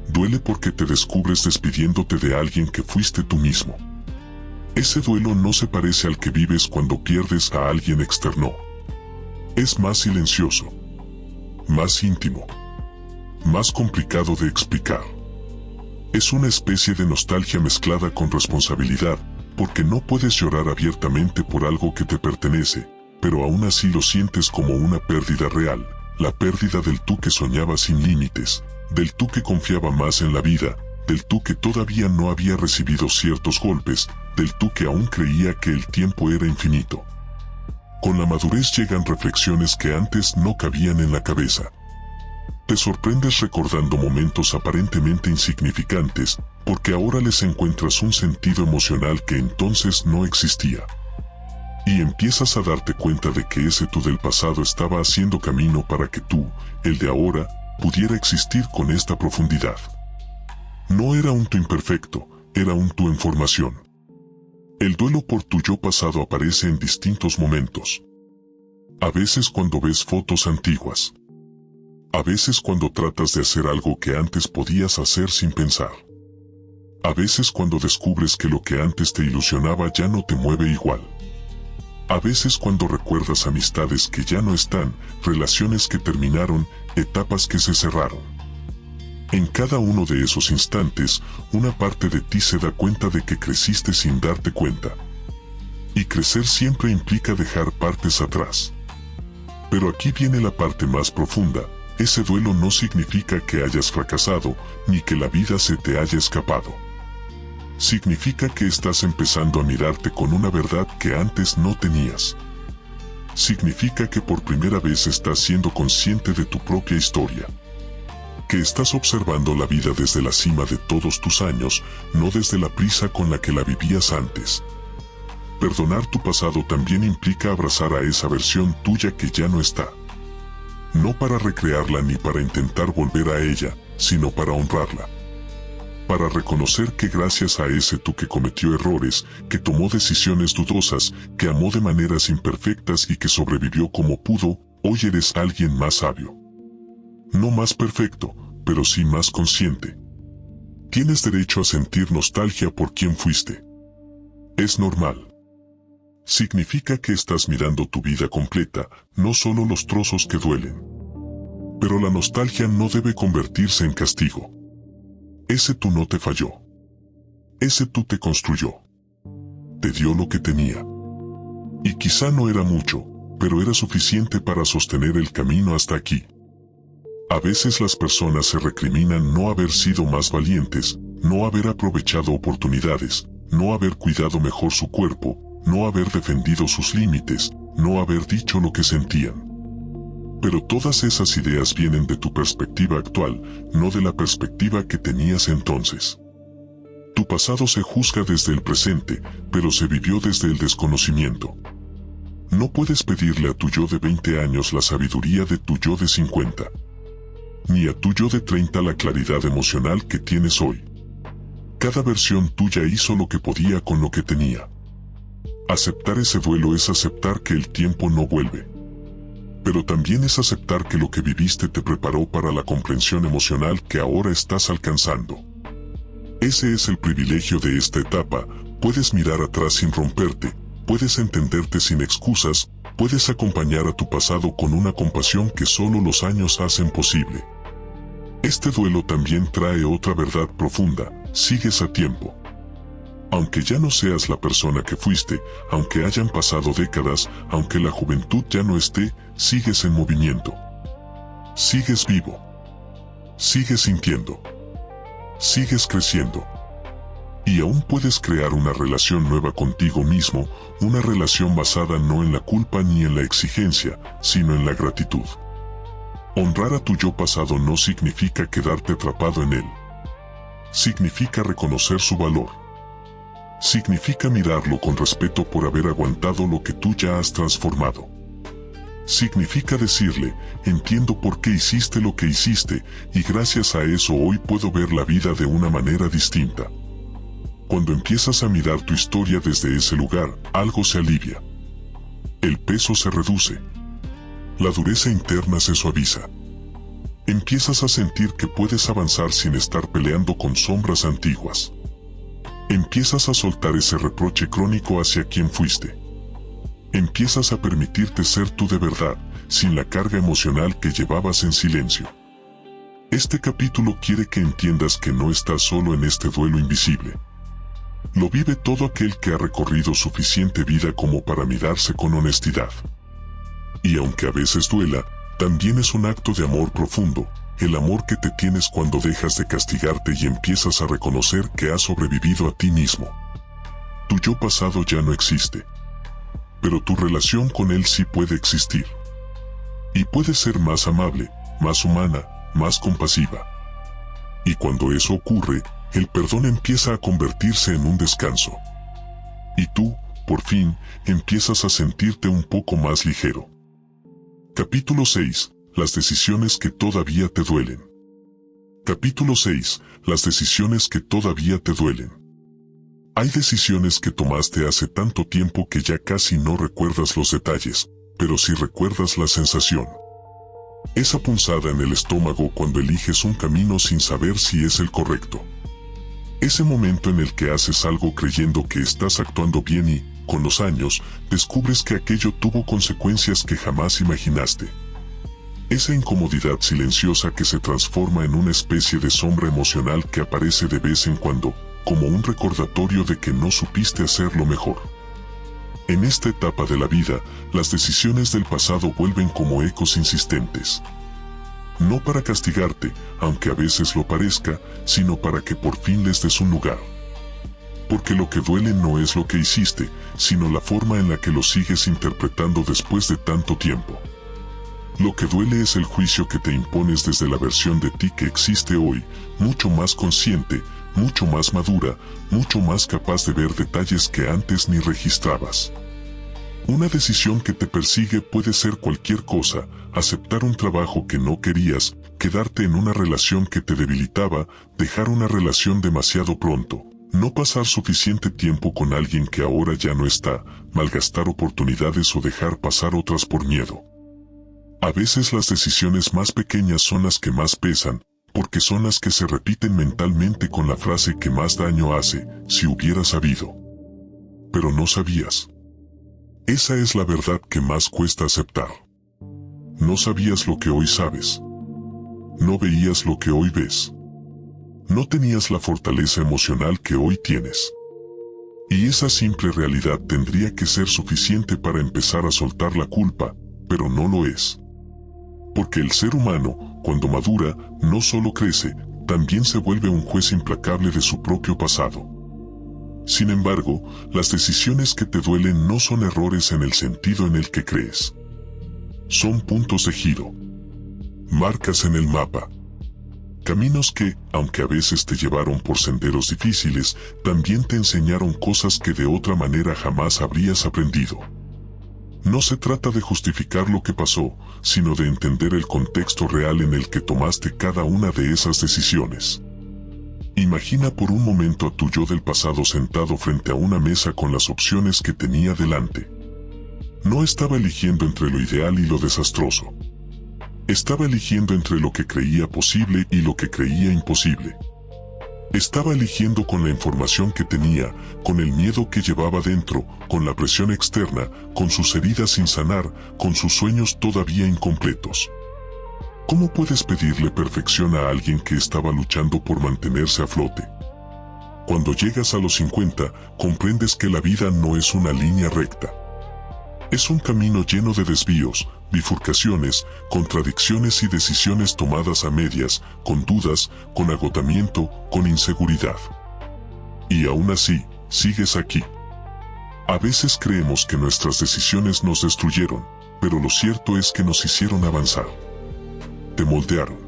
Duele porque te descubres despidiéndote de alguien que fuiste tú mismo. Ese duelo no se parece al que vives cuando pierdes a alguien externo. Es más silencioso, más íntimo, más complicado de explicar. Es una especie de nostalgia mezclada con responsabilidad, porque no puedes llorar abiertamente por algo que te pertenece, pero aún así lo sientes como una pérdida real, la pérdida del tú que soñaba sin límites, del tú que confiaba más en la vida, del tú que todavía no había recibido ciertos golpes, del tú que aún creía que el tiempo era infinito. Con la madurez llegan reflexiones que antes no cabían en la cabeza. Te sorprendes recordando momentos aparentemente insignificantes, porque ahora les encuentras un sentido emocional que entonces no existía. Y empiezas a darte cuenta de que ese tú del pasado estaba haciendo camino para que tú, el de ahora, pudiera existir con esta profundidad. No era un tú imperfecto, era un tú en formación. El duelo por tu yo pasado aparece en distintos momentos. A veces cuando ves fotos antiguas. A veces cuando tratas de hacer algo que antes podías hacer sin pensar. A veces cuando descubres que lo que antes te ilusionaba ya no te mueve igual. A veces cuando recuerdas amistades que ya no están, relaciones que terminaron, etapas que se cerraron. En cada uno de esos instantes, una parte de ti se da cuenta de que creciste sin darte cuenta. Y crecer siempre implica dejar partes atrás. Pero aquí viene la parte más profunda. Ese duelo no significa que hayas fracasado, ni que la vida se te haya escapado. Significa que estás empezando a mirarte con una verdad que antes no tenías. Significa que por primera vez estás siendo consciente de tu propia historia. Que estás observando la vida desde la cima de todos tus años, no desde la prisa con la que la vivías antes. Perdonar tu pasado también implica abrazar a esa versión tuya que ya no está. No para recrearla ni para intentar volver a ella, sino para honrarla. Para reconocer que gracias a ese tú que cometió errores, que tomó decisiones dudosas, que amó de maneras imperfectas y que sobrevivió como pudo, hoy eres alguien más sabio. No más perfecto, pero sí más consciente. Tienes derecho a sentir nostalgia por quien fuiste. Es normal. Significa que estás mirando tu vida completa, no solo los trozos que duelen. Pero la nostalgia no debe convertirse en castigo. Ese tú no te falló. Ese tú te construyó. Te dio lo que tenía. Y quizá no era mucho, pero era suficiente para sostener el camino hasta aquí. A veces las personas se recriminan no haber sido más valientes, no haber aprovechado oportunidades, no haber cuidado mejor su cuerpo, no haber defendido sus límites, no haber dicho lo que sentían. Pero todas esas ideas vienen de tu perspectiva actual, no de la perspectiva que tenías entonces. Tu pasado se juzga desde el presente, pero se vivió desde el desconocimiento. No puedes pedirle a tu yo de 20 años la sabiduría de tu yo de 50. Ni a tu yo de 30 la claridad emocional que tienes hoy. Cada versión tuya hizo lo que podía con lo que tenía. Aceptar ese duelo es aceptar que el tiempo no vuelve. Pero también es aceptar que lo que viviste te preparó para la comprensión emocional que ahora estás alcanzando. Ese es el privilegio de esta etapa. Puedes mirar atrás sin romperte, puedes entenderte sin excusas, puedes acompañar a tu pasado con una compasión que solo los años hacen posible. Este duelo también trae otra verdad profunda: sigues a tiempo. Aunque ya no seas la persona que fuiste, aunque hayan pasado décadas, aunque la juventud ya no esté, sigues en movimiento. Sigues vivo. Sigues sintiendo. Sigues creciendo. Y aún puedes crear una relación nueva contigo mismo, una relación basada no en la culpa ni en la exigencia, sino en la gratitud. Honrar a tu yo pasado no significa quedarte atrapado en él. Significa reconocer su valor. Significa mirarlo con respeto por haber aguantado lo que tú ya has transformado. Significa decirle: entiendo por qué hiciste lo que hiciste, y gracias a eso hoy puedo ver la vida de una manera distinta. Cuando empiezas a mirar tu historia desde ese lugar, algo se alivia. El peso se reduce. La dureza interna se suaviza. Empiezas a sentir que puedes avanzar sin estar peleando con sombras antiguas. Empiezas a soltar ese reproche crónico hacia quien fuiste. Empiezas a permitirte ser tú de verdad, sin la carga emocional que llevabas en silencio. Este capítulo quiere que entiendas que no estás solo en este duelo invisible. Lo vive todo aquel que ha recorrido suficiente vida como para mirarse con honestidad. Y aunque a veces duela, también es un acto de amor profundo, el amor que te tienes cuando dejas de castigarte y empiezas a reconocer que has sobrevivido a ti mismo. Tu yo pasado ya no existe, pero tu relación con él sí puede existir. Y puede ser más amable, más humana, más compasiva. Y cuando eso ocurre, el perdón empieza a convertirse en un descanso. Y tú, por fin, empiezas a sentirte un poco más ligero. Capítulo 6. Las decisiones que todavía te duelen. Capítulo 6. Las decisiones que todavía te duelen. Hay decisiones que tomaste hace tanto tiempo que ya casi no recuerdas los detalles, pero sí recuerdas la sensación. Esa punzada en el estómago cuando eliges un camino sin saber si es el correcto. Ese momento en el que haces algo creyendo que estás actuando bien y, con los años, descubres que aquello tuvo consecuencias que jamás imaginaste. Esa incomodidad silenciosa que se transforma en una especie de sombra emocional que aparece de vez en cuando, como un recordatorio de que no supiste hacerlo mejor. En esta etapa de la vida, las decisiones del pasado vuelven como ecos insistentes. No para castigarte, aunque a veces lo parezca, sino para que por fin les des un lugar. Porque lo que duele no es lo que hiciste, sino la forma en la que lo sigues interpretando después de tanto tiempo. Lo que duele es el juicio que te impones desde la versión de ti que existe hoy, mucho más consciente, mucho más madura, mucho más capaz de ver detalles que antes ni registrabas. Una decisión que te persigue puede ser cualquier cosa: aceptar un trabajo que no querías, quedarte en una relación que te debilitaba, dejar una relación demasiado pronto, no pasar suficiente tiempo con alguien que ahora ya no está, malgastar oportunidades o dejar pasar otras por miedo. A veces las decisiones más pequeñas son las que más pesan, porque son las que se repiten mentalmente con la frase que más daño hace: si hubiera sabido. Pero no sabías. Esa es la verdad que más cuesta aceptar. No sabías lo que hoy sabes. No veías lo que hoy ves. No tenías la fortaleza emocional que hoy tienes. Y esa simple realidad tendría que ser suficiente para empezar a soltar la culpa, pero no lo es. Porque el ser humano, cuando madura, no solo crece, también se vuelve un juez implacable de su propio pasado. Sin embargo, las decisiones que te duelen no son errores en el sentido en el que crees. Son puntos de giro. Marcas en el mapa. Caminos que, aunque a veces te llevaron por senderos difíciles, también te enseñaron cosas que de otra manera jamás habrías aprendido. No se trata de justificar lo que pasó, sino de entender el contexto real en el que tomaste cada una de esas decisiones. Imagina por un momento a tu yo del pasado sentado frente a una mesa con las opciones que tenía delante. No estaba eligiendo entre lo ideal y lo desastroso. Estaba eligiendo entre lo que creía posible y lo que creía imposible. Estaba eligiendo con la información que tenía, con el miedo que llevaba dentro, con la presión externa, con sus heridas sin sanar, con sus sueños todavía incompletos. ¿Cómo puedes pedirle perfección a alguien que estaba luchando por mantenerse a flote? Cuando llegas a los 50, comprendes que la vida no es una línea recta. Es un camino lleno de desvíos, bifurcaciones, contradicciones y decisiones tomadas a medias, con dudas, con agotamiento, con inseguridad. Y aún así, sigues aquí. A veces creemos que nuestras decisiones nos destruyeron, pero lo cierto es que nos hicieron avanzar. Te moldearon.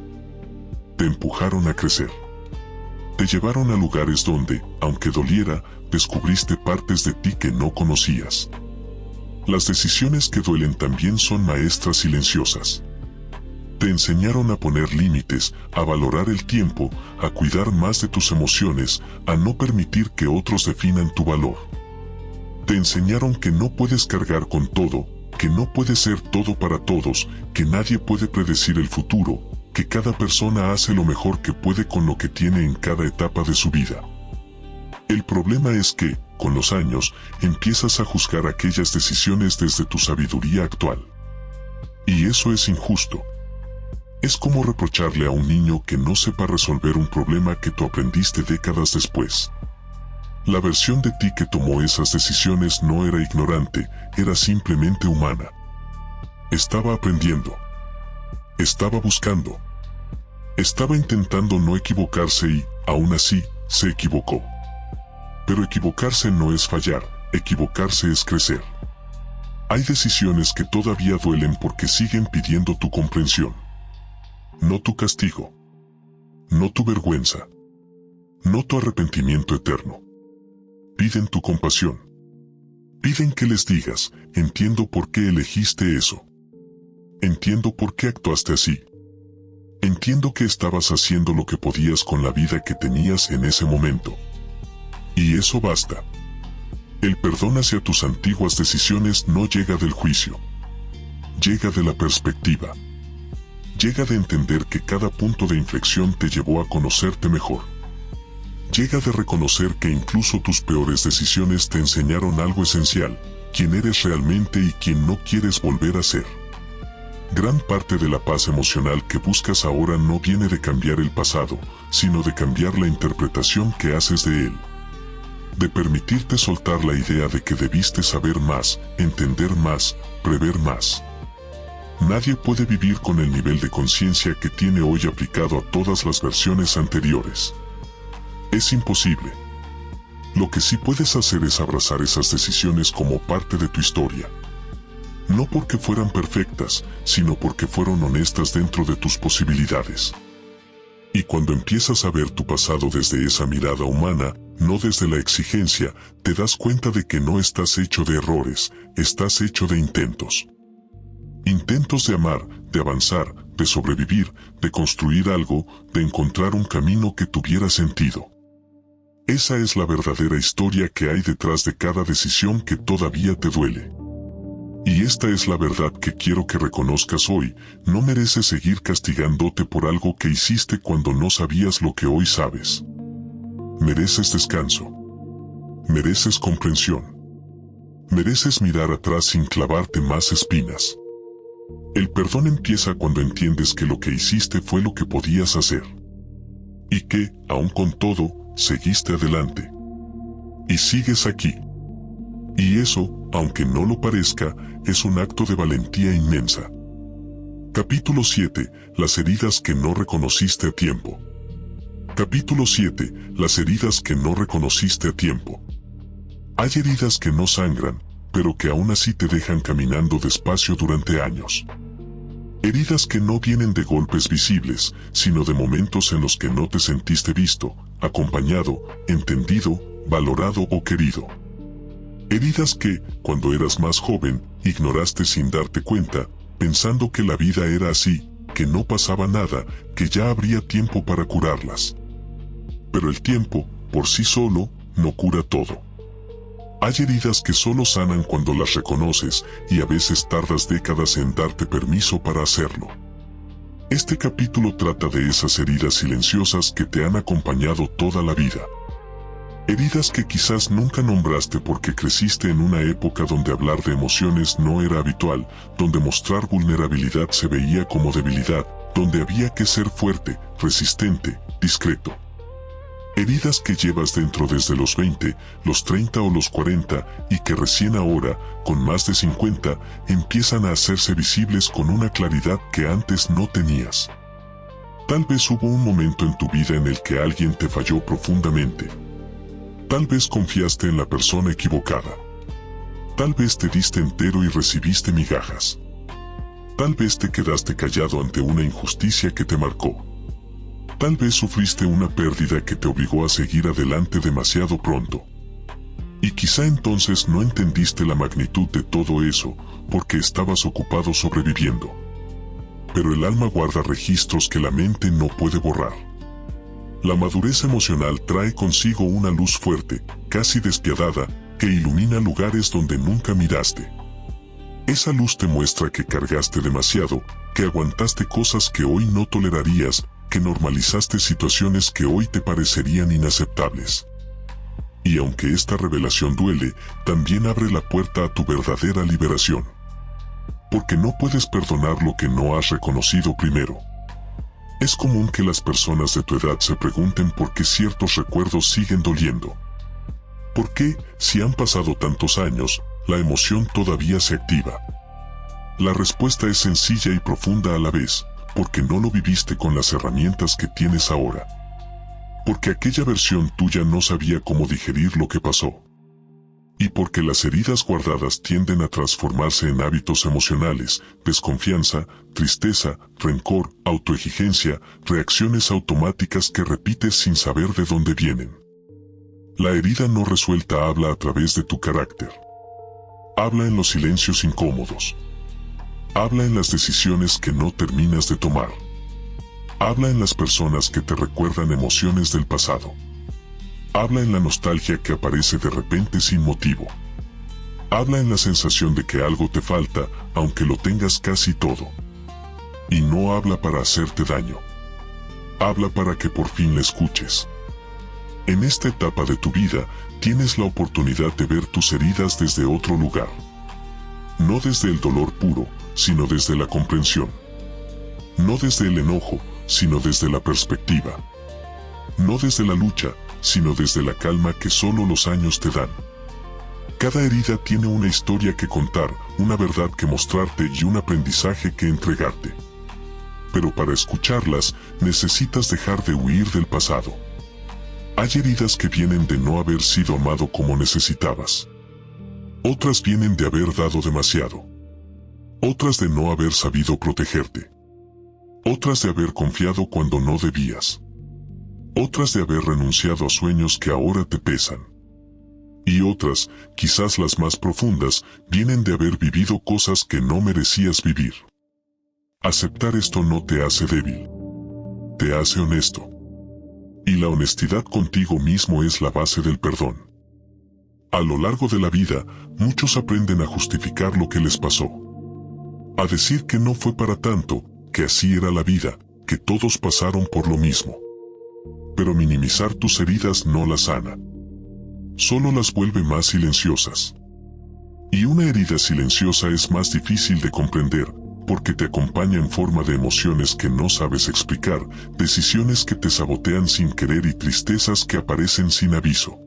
Te empujaron a crecer. Te llevaron a lugares donde, aunque doliera, descubriste partes de ti que no conocías. Las decisiones que duelen también son maestras silenciosas. Te enseñaron a poner límites, a valorar el tiempo, a cuidar más de tus emociones, a no permitir que otros definan tu valor. Te enseñaron que no puedes cargar con todo, que no puedes ser todo para todos, que nadie puede predecir el futuro, que cada persona hace lo mejor que puede con lo que tiene en cada etapa de su vida. El problema es que, con los años, empiezas a juzgar aquellas decisiones desde tu sabiduría actual. Y eso es injusto. Es como reprocharle a un niño que no sepa resolver un problema que tú aprendiste décadas después. La versión de ti que tomó esas decisiones no era ignorante, era simplemente humana. Estaba aprendiendo. Estaba buscando. Estaba intentando no equivocarse y, aún así, se equivocó. Pero equivocarse no es fallar, equivocarse es crecer. Hay decisiones que todavía duelen porque siguen pidiendo tu comprensión. No tu castigo. No tu vergüenza. No tu arrepentimiento eterno. Piden tu compasión. Piden que les digas, entiendo por qué elegiste eso. Entiendo por qué actuaste así. Entiendo que estabas haciendo lo que podías con la vida que tenías en ese momento. Y eso basta. El perdón hacia tus antiguas decisiones no llega del juicio. Llega de la perspectiva. Llega de entender que cada punto de inflexión te llevó a conocerte mejor. Llega de reconocer que incluso tus peores decisiones te enseñaron algo esencial, quién eres realmente y quién no quieres volver a ser. Gran parte de la paz emocional que buscas ahora no viene de cambiar el pasado, sino de cambiar la interpretación que haces de él. De permitirte soltar la idea de que debiste saber más, entender más, prever más. Nadie puede vivir con el nivel de conciencia que tiene hoy aplicado a todas las versiones anteriores. Es imposible. Lo que sí puedes hacer es abrazar esas decisiones como parte de tu historia. No porque fueran perfectas, sino porque fueron honestas dentro de tus posibilidades. Y cuando empiezas a ver tu pasado desde esa mirada humana, no desde la exigencia, te das cuenta de que no estás hecho de errores, estás hecho de intentos. Intentos de amar, de avanzar, de sobrevivir, de construir algo, de encontrar un camino que tuviera sentido. Esa es la verdadera historia que hay detrás de cada decisión que todavía te duele. Y esta es la verdad que quiero que reconozcas hoy, no mereces seguir castigándote por algo que hiciste cuando no sabías lo que hoy sabes. Mereces descanso. Mereces comprensión. Mereces mirar atrás sin clavarte más espinas. El perdón empieza cuando entiendes que lo que hiciste fue lo que podías hacer. Y que, aun con todo, seguiste adelante. Y sigues aquí. Y eso, aunque no lo parezca, es un acto de valentía inmensa. Capítulo 7. Las heridas que no reconociste a tiempo. Capítulo 7. Las heridas que no reconociste a tiempo. Hay heridas que no sangran, pero que aún así te dejan caminando despacio durante años. Heridas que no vienen de golpes visibles, sino de momentos en los que no te sentiste visto, acompañado, entendido, valorado o querido. Heridas que, cuando eras más joven, ignoraste sin darte cuenta, pensando que la vida era así, que no pasaba nada, que ya habría tiempo para curarlas. Pero el tiempo, por sí solo, no cura todo. Hay heridas que solo sanan cuando las reconoces y a veces tardas décadas en darte permiso para hacerlo. Este capítulo trata de esas heridas silenciosas que te han acompañado toda la vida. Heridas que quizás nunca nombraste porque creciste en una época donde hablar de emociones no era habitual, donde mostrar vulnerabilidad se veía como debilidad, donde había que ser fuerte, resistente, discreto. Heridas que llevas dentro desde los 20, los 30 o los 40 y que recién ahora, con más de 50, empiezan a hacerse visibles con una claridad que antes no tenías. Tal vez hubo un momento en tu vida en el que alguien te falló profundamente. Tal vez confiaste en la persona equivocada. Tal vez te diste entero y recibiste migajas. Tal vez te quedaste callado ante una injusticia que te marcó. Tal vez sufriste una pérdida que te obligó a seguir adelante demasiado pronto. Y quizá entonces no entendiste la magnitud de todo eso, porque estabas ocupado sobreviviendo. Pero el alma guarda registros que la mente no puede borrar. La madurez emocional trae consigo una luz fuerte, casi despiadada, que ilumina lugares donde nunca miraste. Esa luz te muestra que cargaste demasiado, que aguantaste cosas que hoy no tolerarías, que normalizaste situaciones que hoy te parecerían inaceptables. Y aunque esta revelación duele, también abre la puerta a tu verdadera liberación. Porque no puedes perdonar lo que no has reconocido primero. Es común que las personas de tu edad se pregunten por qué ciertos recuerdos siguen doliendo. ¿Por qué, si han pasado tantos años, la emoción todavía se activa? La respuesta es sencilla y profunda a la vez, porque no lo viviste con las herramientas que tienes ahora. Porque aquella versión tuya no sabía cómo digerir lo que pasó. Y porque las heridas guardadas tienden a transformarse en hábitos emocionales, desconfianza, tristeza, rencor, autoexigencia, reacciones automáticas que repites sin saber de dónde vienen. La herida no resuelta habla a través de tu carácter. Habla en los silencios incómodos. Habla en las decisiones que no terminas de tomar. Habla en las personas que te recuerdan emociones del pasado. Habla en la nostalgia que aparece de repente sin motivo. Habla en la sensación de que algo te falta, aunque lo tengas casi todo. Y no habla para hacerte daño. Habla para que por fin la escuches. En esta etapa de tu vida, tienes la oportunidad de ver tus heridas desde otro lugar. No desde el dolor puro, sino desde la comprensión. No desde el enojo, sino desde la perspectiva. No desde la lucha, sino desde la calma que solo los años te dan. Cada herida tiene una historia que contar, una verdad que mostrarte y un aprendizaje que entregarte. Pero para escucharlas, necesitas dejar de huir del pasado. Hay heridas que vienen de no haber sido amado como necesitabas. Otras vienen de haber dado demasiado. Otras de no haber sabido protegerte. Otras de haber confiado cuando no debías. Otras de haber renunciado a sueños que ahora te pesan. Y otras, quizás las más profundas, vienen de haber vivido cosas que no merecías vivir. Aceptar esto no te hace débil. Te hace honesto. Y la honestidad contigo mismo es la base del perdón. A lo largo de la vida, muchos aprenden a justificar lo que les pasó. A decir que no fue para tanto, que así era la vida, que todos pasaron por lo mismo. Pero minimizar tus heridas no las sana. Solo las vuelve más silenciosas. Y una herida silenciosa es más difícil de comprender, porque te acompaña en forma de emociones que no sabes explicar, decisiones que te sabotean sin querer y tristezas que aparecen sin aviso.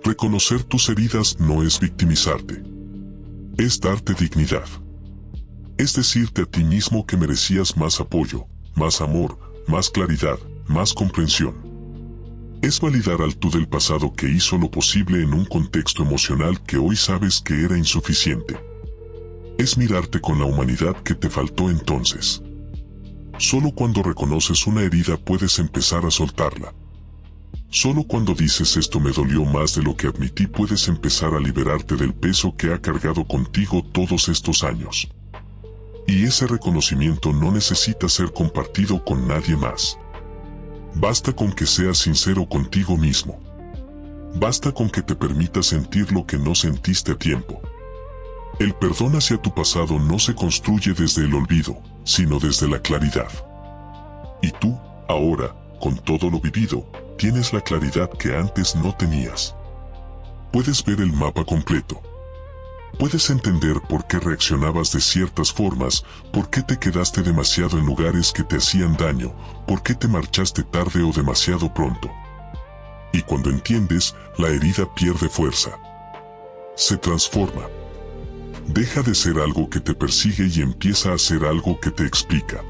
Reconocer tus heridas no es victimizarte. Es darte dignidad. Es decirte a ti mismo que merecías más apoyo, más amor, más claridad, más comprensión. Es validar al tú del pasado que hizo lo posible en un contexto emocional que hoy sabes que era insuficiente. Es mirarte con la humanidad que te faltó entonces. Solo cuando reconoces una herida puedes empezar a soltarla. Solo cuando dices esto me dolió más de lo que admití puedes empezar a liberarte del peso que ha cargado contigo todos estos años. Y ese reconocimiento no necesita ser compartido con nadie más. Basta con que seas sincero contigo mismo. Basta con que te permitas sentir lo que no sentiste a tiempo. El perdón hacia tu pasado no se construye desde el olvido, sino desde la claridad. Y tú, ahora, con todo lo vivido, tienes la claridad que antes no tenías. Puedes ver el mapa completo. Puedes entender por qué reaccionabas de ciertas formas, por qué te quedaste demasiado en lugares que te hacían daño, por qué te marchaste tarde o demasiado pronto. Y cuando entiendes, la herida pierde fuerza. Se transforma. Deja de ser algo que te persigue y empieza a ser algo que te explica.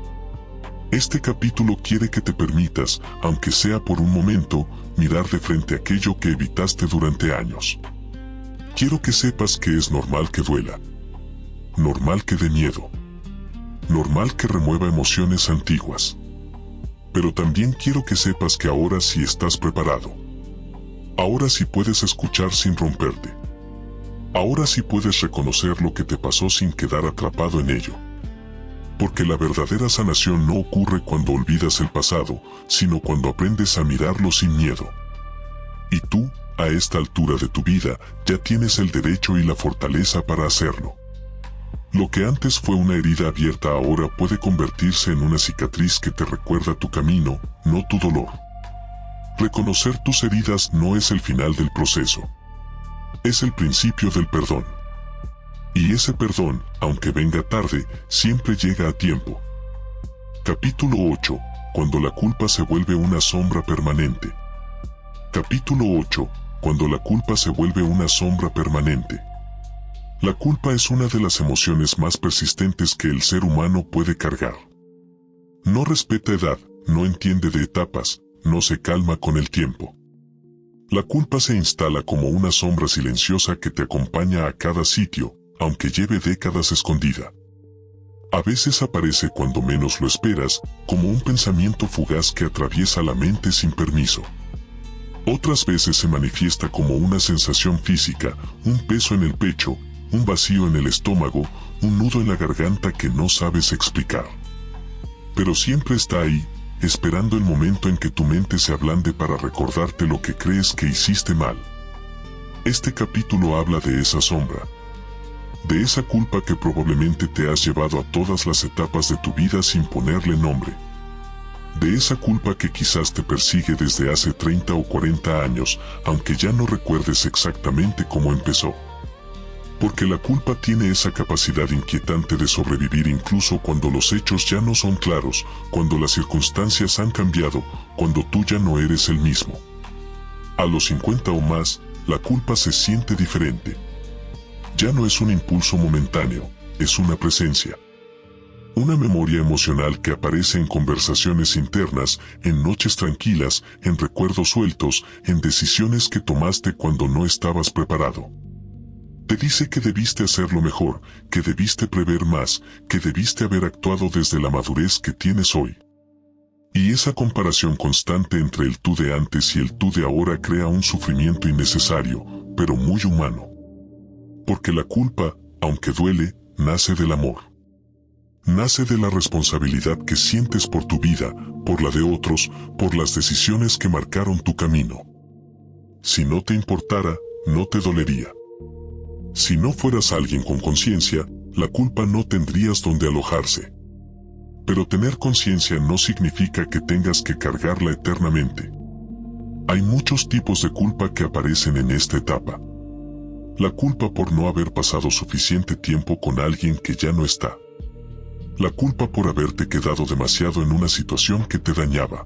Este capítulo quiere que te permitas, aunque sea por un momento, mirar de frente aquello que evitaste durante años. Quiero que sepas que es normal que duela. Normal que dé miedo. Normal que remueva emociones antiguas. Pero también quiero que sepas que ahora sí estás preparado. Ahora sí puedes escuchar sin romperte. Ahora sí puedes reconocer lo que te pasó sin quedar atrapado en ello. Porque la verdadera sanación no ocurre cuando olvidas el pasado, sino cuando aprendes a mirarlo sin miedo. Y tú, a esta altura de tu vida, ya tienes el derecho y la fortaleza para hacerlo. Lo que antes fue una herida abierta ahora puede convertirse en una cicatriz que te recuerda tu camino, no tu dolor. Reconocer tus heridas no es el final del proceso. Es el principio del perdón. Y ese perdón, aunque venga tarde, siempre llega a tiempo. Capítulo 8. Cuando la culpa se vuelve una sombra permanente. Capítulo 8. Cuando la culpa se vuelve una sombra permanente. La culpa es una de las emociones más persistentes que el ser humano puede cargar. No respeta edad, no entiende de etapas, no se calma con el tiempo. La culpa se instala como una sombra silenciosa que te acompaña a cada sitio, aunque lleve décadas escondida. A veces aparece cuando menos lo esperas, como un pensamiento fugaz que atraviesa la mente sin permiso. Otras veces se manifiesta como una sensación física, un peso en el pecho, un vacío en el estómago, un nudo en la garganta que no sabes explicar. Pero siempre está ahí, esperando el momento en que tu mente se ablande para recordarte lo que crees que hiciste mal. Este capítulo habla de esa sombra. De esa culpa que probablemente te has llevado a todas las etapas de tu vida sin ponerle nombre. De esa culpa que quizás te persigue desde hace 30 o 40 años, aunque ya no recuerdes exactamente cómo empezó. Porque la culpa tiene esa capacidad inquietante de sobrevivir incluso cuando los hechos ya no son claros, cuando las circunstancias han cambiado, cuando tú ya no eres el mismo. A los 50 o más, la culpa se siente diferente. Ya no es un impulso momentáneo, es una presencia. Una memoria emocional que aparece en conversaciones internas, en noches tranquilas, en recuerdos sueltos, en decisiones que tomaste cuando no estabas preparado. Te dice que debiste hacerlo mejor, que debiste prever más, que debiste haber actuado desde la madurez que tienes hoy. Y esa comparación constante entre el tú de antes y el tú de ahora crea un sufrimiento innecesario, pero muy humano. Porque la culpa, aunque duele, nace del amor. Nace de la responsabilidad que sientes por tu vida, por la de otros, por las decisiones que marcaron tu camino. Si no te importara, no te dolería. Si no fueras alguien con conciencia, la culpa no tendrías donde alojarse. Pero tener conciencia no significa que tengas que cargarla eternamente. Hay muchos tipos de culpa que aparecen en esta etapa. La culpa por no haber pasado suficiente tiempo con alguien que ya no está. La culpa por haberte quedado demasiado en una situación que te dañaba.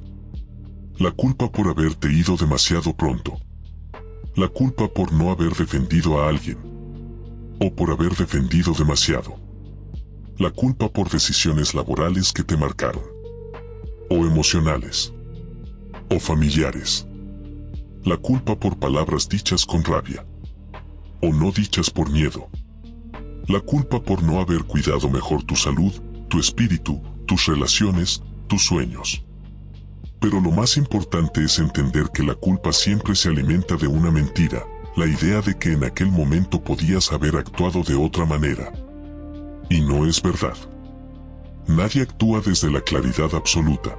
La culpa por haberte ido demasiado pronto. La culpa por no haber defendido a alguien. O por haber defendido demasiado. La culpa por decisiones laborales que te marcaron. O emocionales. O familiares. La culpa por palabras dichas con rabia. O no dichas por miedo. La culpa por no haber cuidado mejor tu salud, tu espíritu, tus relaciones, tus sueños. Pero lo más importante es entender que la culpa siempre se alimenta de una mentira, la idea de que en aquel momento podías haber actuado de otra manera. Y no es verdad. Nadie actúa desde la claridad absoluta.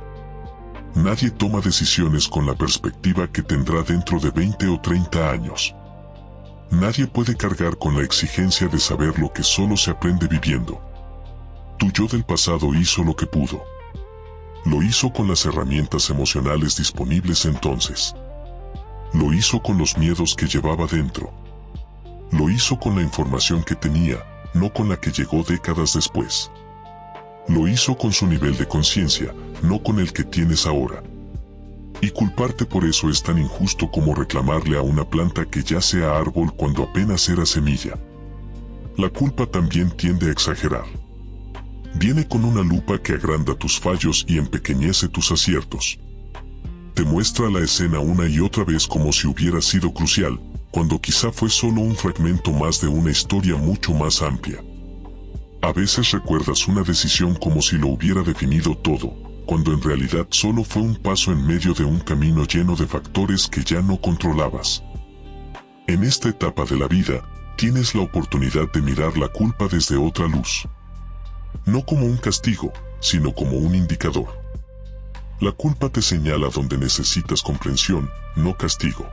Nadie toma decisiones con la perspectiva que tendrá dentro de 20 o 30 años. Nadie puede cargar con la exigencia de saber lo que solo se aprende viviendo. Tu yo del pasado hizo lo que pudo. Lo hizo con las herramientas emocionales disponibles entonces. Lo hizo con los miedos que llevaba dentro. Lo hizo con la información que tenía, no con la que llegó décadas después. Lo hizo con su nivel de conciencia, no con el que tienes ahora. Y culparte por eso es tan injusto como reclamarle a una planta que ya sea árbol cuando apenas era semilla. La culpa también tiende a exagerar. Viene con una lupa que agranda tus fallos y empequeñece tus aciertos. Te muestra la escena una y otra vez como si hubiera sido crucial, cuando quizá fue solo un fragmento más de una historia mucho más amplia. A veces recuerdas una decisión como si lo hubiera definido todo, cuando en realidad solo fue un paso en medio de un camino lleno de factores que ya no controlabas. En esta etapa de la vida, tienes la oportunidad de mirar la culpa desde otra luz. No como un castigo, sino como un indicador. La culpa te señala donde necesitas comprensión, no castigo.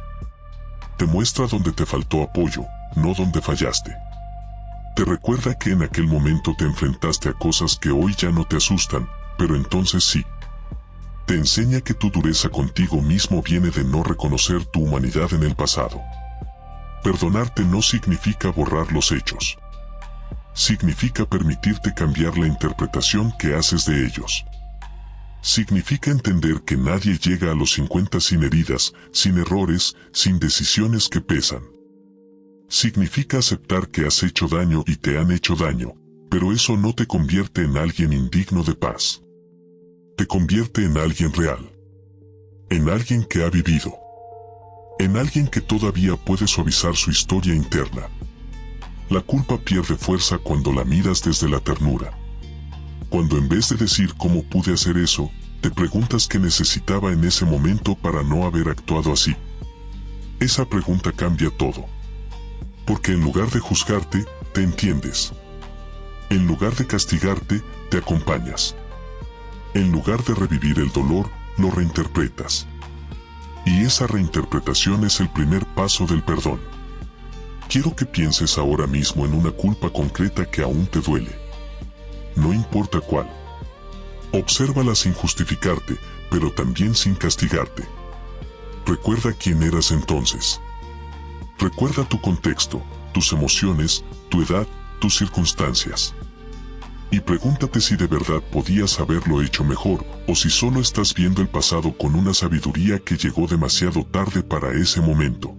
Te muestra donde te faltó apoyo, no donde fallaste. Te recuerda que en aquel momento te enfrentaste a cosas que hoy ya no te asustan, pero entonces sí. Te enseña que tu dureza contigo mismo viene de no reconocer tu humanidad en el pasado. Perdonarte no significa borrar los hechos. Significa permitirte cambiar la interpretación que haces de ellos. Significa entender que nadie llega a los 50 sin heridas, sin errores, sin decisiones que pesan. Significa aceptar que has hecho daño y te han hecho daño, pero eso no te convierte en alguien indigno de paz. Te convierte en alguien real. En alguien que ha vivido. En alguien que todavía puede suavizar su historia interna. La culpa pierde fuerza cuando la miras desde la ternura. Cuando en vez de decir ¿cómo pude hacer eso?, te preguntas qué necesitaba en ese momento para no haber actuado así. Esa pregunta cambia todo. Porque en lugar de juzgarte, te entiendes. En lugar de castigarte, te acompañas. En lugar de revivir el dolor, lo reinterpretas. Y esa reinterpretación es el primer paso del perdón. Quiero que pienses ahora mismo en una culpa concreta que aún te duele. No importa cuál. Obsérvala sin justificarte, pero también sin castigarte. Recuerda quién eras entonces. Recuerda tu contexto, tus emociones, tu edad, tus circunstancias. Y pregúntate si de verdad podías haberlo hecho mejor, o si solo estás viendo el pasado con una sabiduría que llegó demasiado tarde para ese momento.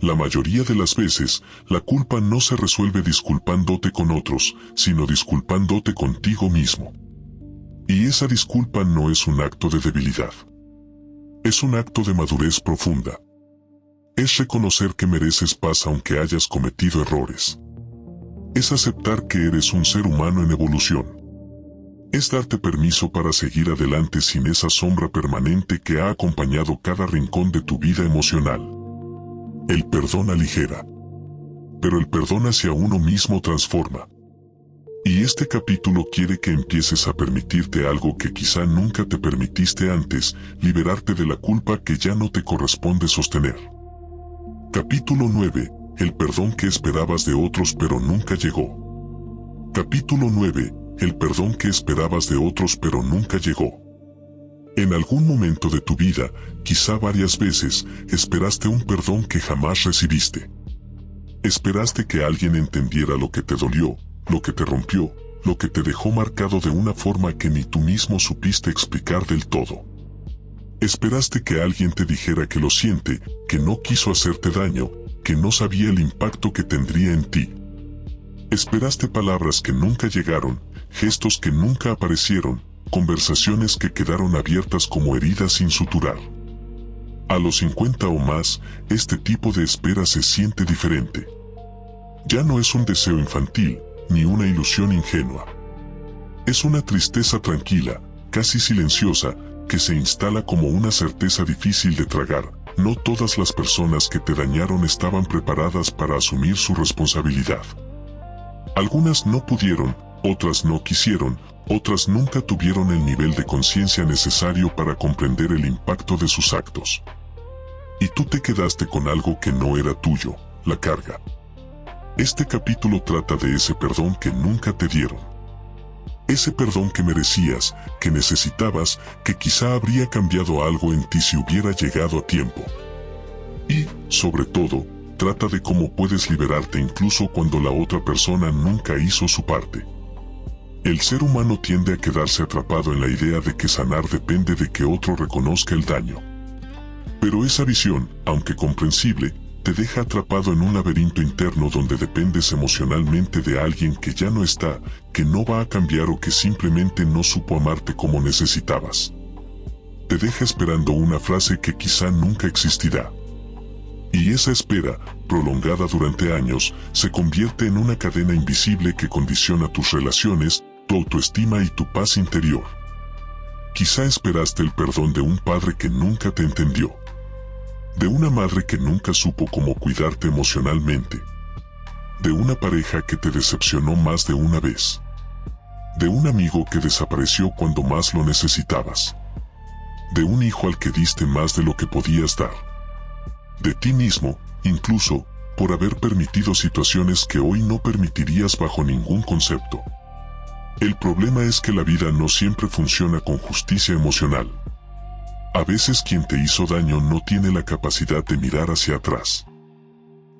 La mayoría de las veces, la culpa no se resuelve disculpándote con otros, sino disculpándote contigo mismo. Y esa disculpa no es un acto de debilidad. Es un acto de madurez profunda. Es reconocer que mereces paz aunque hayas cometido errores. Es aceptar que eres un ser humano en evolución. Es darte permiso para seguir adelante sin esa sombra permanente que ha acompañado cada rincón de tu vida emocional. El perdón aligera. Pero el perdón hacia uno mismo transforma. Y este capítulo quiere que empieces a permitirte algo que quizá nunca te permitiste antes, liberarte de la culpa que ya no te corresponde sostener. Capítulo 9. El perdón que esperabas de otros pero nunca llegó. Capítulo 9. El perdón que esperabas de otros pero nunca llegó. En algún momento de tu vida, quizá varias veces, esperaste un perdón que jamás recibiste. Esperaste que alguien entendiera lo que te dolió, lo que te rompió, lo que te dejó marcado de una forma que ni tú mismo supiste explicar del todo. Esperaste que alguien te dijera que lo siente, que no quiso hacerte daño, que no sabía el impacto que tendría en ti. Esperaste palabras que nunca llegaron, gestos que nunca aparecieron, conversaciones que quedaron abiertas como heridas sin suturar. A los 50 o más, este tipo de espera se siente diferente. Ya no es un deseo infantil, ni una ilusión ingenua. Es una tristeza tranquila, casi silenciosa, que se instala como una certeza difícil de tragar. No todas las personas que te dañaron estaban preparadas para asumir su responsabilidad. Algunas no pudieron, Otras no quisieron, otras nunca tuvieron el nivel de conciencia necesario para comprender el impacto de sus actos. Y tú te quedaste con algo que no era tuyo, la carga. Este capítulo trata de ese perdón que nunca te dieron. Ese perdón que merecías, que necesitabas, que quizá habría cambiado algo en ti si hubiera llegado a tiempo. Y, sobre todo, trata de cómo puedes liberarte incluso cuando la otra persona nunca hizo su parte. El ser humano tiende a quedarse atrapado en la idea de que sanar depende de que otro reconozca el daño. Pero esa visión, aunque comprensible, te deja atrapado en un laberinto interno donde dependes emocionalmente de alguien que ya no está, que no va a cambiar o que simplemente no supo amarte como necesitabas. Te deja esperando una frase que quizá nunca existirá. Y esa espera, prolongada durante años, se convierte en una cadena invisible que condiciona tus relaciones, tu autoestima y tu paz interior. Quizá esperaste el perdón de un padre que nunca te entendió. De una madre que nunca supo cómo cuidarte emocionalmente. De una pareja que te decepcionó más de una vez. De un amigo que desapareció cuando más lo necesitabas. De un hijo al que diste más de lo que podías dar. De ti mismo, incluso, por haber permitido situaciones que hoy no permitirías bajo ningún concepto. El problema es que la vida no siempre funciona con justicia emocional. A veces quien te hizo daño no tiene la capacidad de mirar hacia atrás.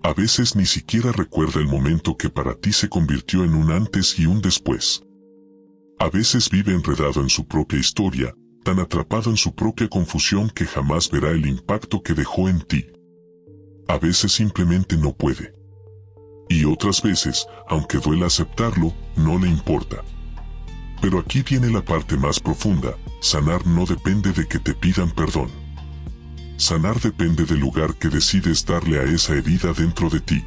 A veces ni siquiera recuerda el momento que para ti se convirtió en un antes y un después. A veces vive enredado en su propia historia, tan atrapado en su propia confusión que jamás verá el impacto que dejó en ti. A veces simplemente no puede. Y otras veces, aunque duela aceptarlo, no le importa. Pero aquí viene la parte más profunda: sanar no depende de que te pidan perdón. Sanar depende del lugar que decides darle a esa herida dentro de ti.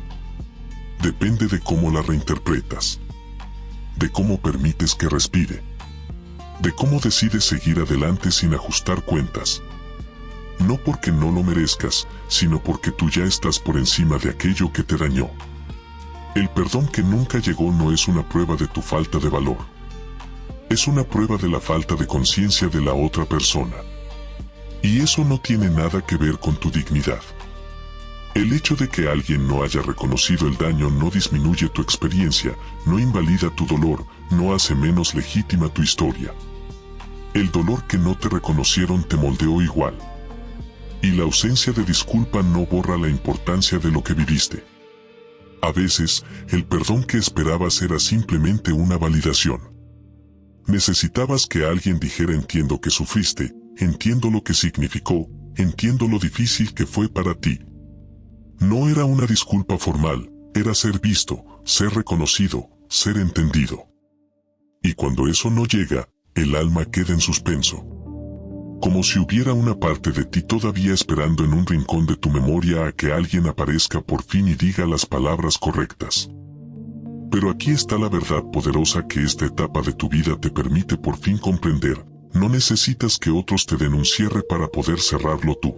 Depende de cómo la reinterpretas. De cómo permites que respire. De cómo decides seguir adelante sin ajustar cuentas. No porque no lo merezcas, sino porque tú ya estás por encima de aquello que te dañó. El perdón que nunca llegó no es una prueba de tu falta de valor. Es una prueba de la falta de conciencia de la otra persona. Y eso no tiene nada que ver con tu dignidad. El hecho de que alguien no haya reconocido el daño no disminuye tu experiencia, no invalida tu dolor, no hace menos legítima tu historia. El dolor que no te reconocieron te moldeó igual. Y la ausencia de disculpa no borra la importancia de lo que viviste. A veces, el perdón que esperabas era simplemente una validación. Necesitabas que alguien dijera: entiendo que sufriste, entiendo lo que significó, entiendo lo difícil que fue para ti. No era una disculpa formal, era ser visto, ser reconocido, ser entendido. Y cuando eso no llega, el alma queda en suspenso. Como si hubiera una parte de ti todavía esperando en un rincón de tu memoria a que alguien aparezca por fin y diga las palabras correctas. Pero aquí está la verdad poderosa que esta etapa de tu vida te permite por fin comprender: no necesitas que otros te den un cierre para poder cerrarlo tú.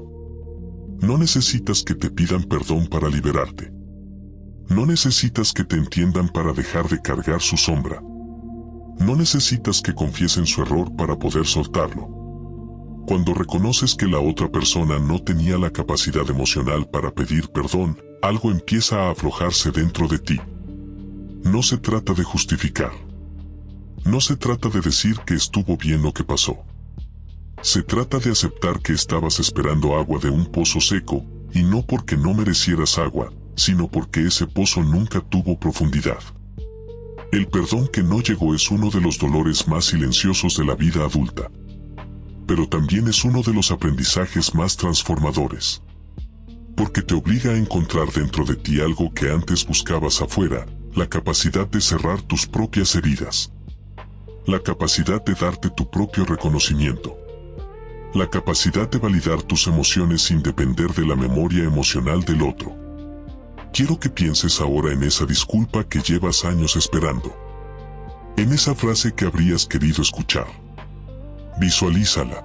No necesitas que te pidan perdón para liberarte. No necesitas que te entiendan para dejar de cargar su sombra. No necesitas que confiesen su error para poder soltarlo. Cuando reconoces que la otra persona no tenía la capacidad emocional para pedir perdón, algo empieza a aflojarse dentro de ti. No se trata de justificar. No se trata de decir que estuvo bien lo que pasó. Se trata de aceptar que estabas esperando agua de un pozo seco, y no porque no merecieras agua, sino porque ese pozo nunca tuvo profundidad. El perdón que no llegó es uno de los dolores más silenciosos de la vida adulta. Pero también es uno de los aprendizajes más transformadores. Porque te obliga a encontrar dentro de ti algo que antes buscabas afuera: la capacidad de cerrar tus propias heridas. La capacidad de darte tu propio reconocimiento. La capacidad de validar tus emociones sin depender de la memoria emocional del otro. Quiero que pienses ahora en esa disculpa que llevas años esperando. En esa frase que habrías querido escuchar. Visualízala.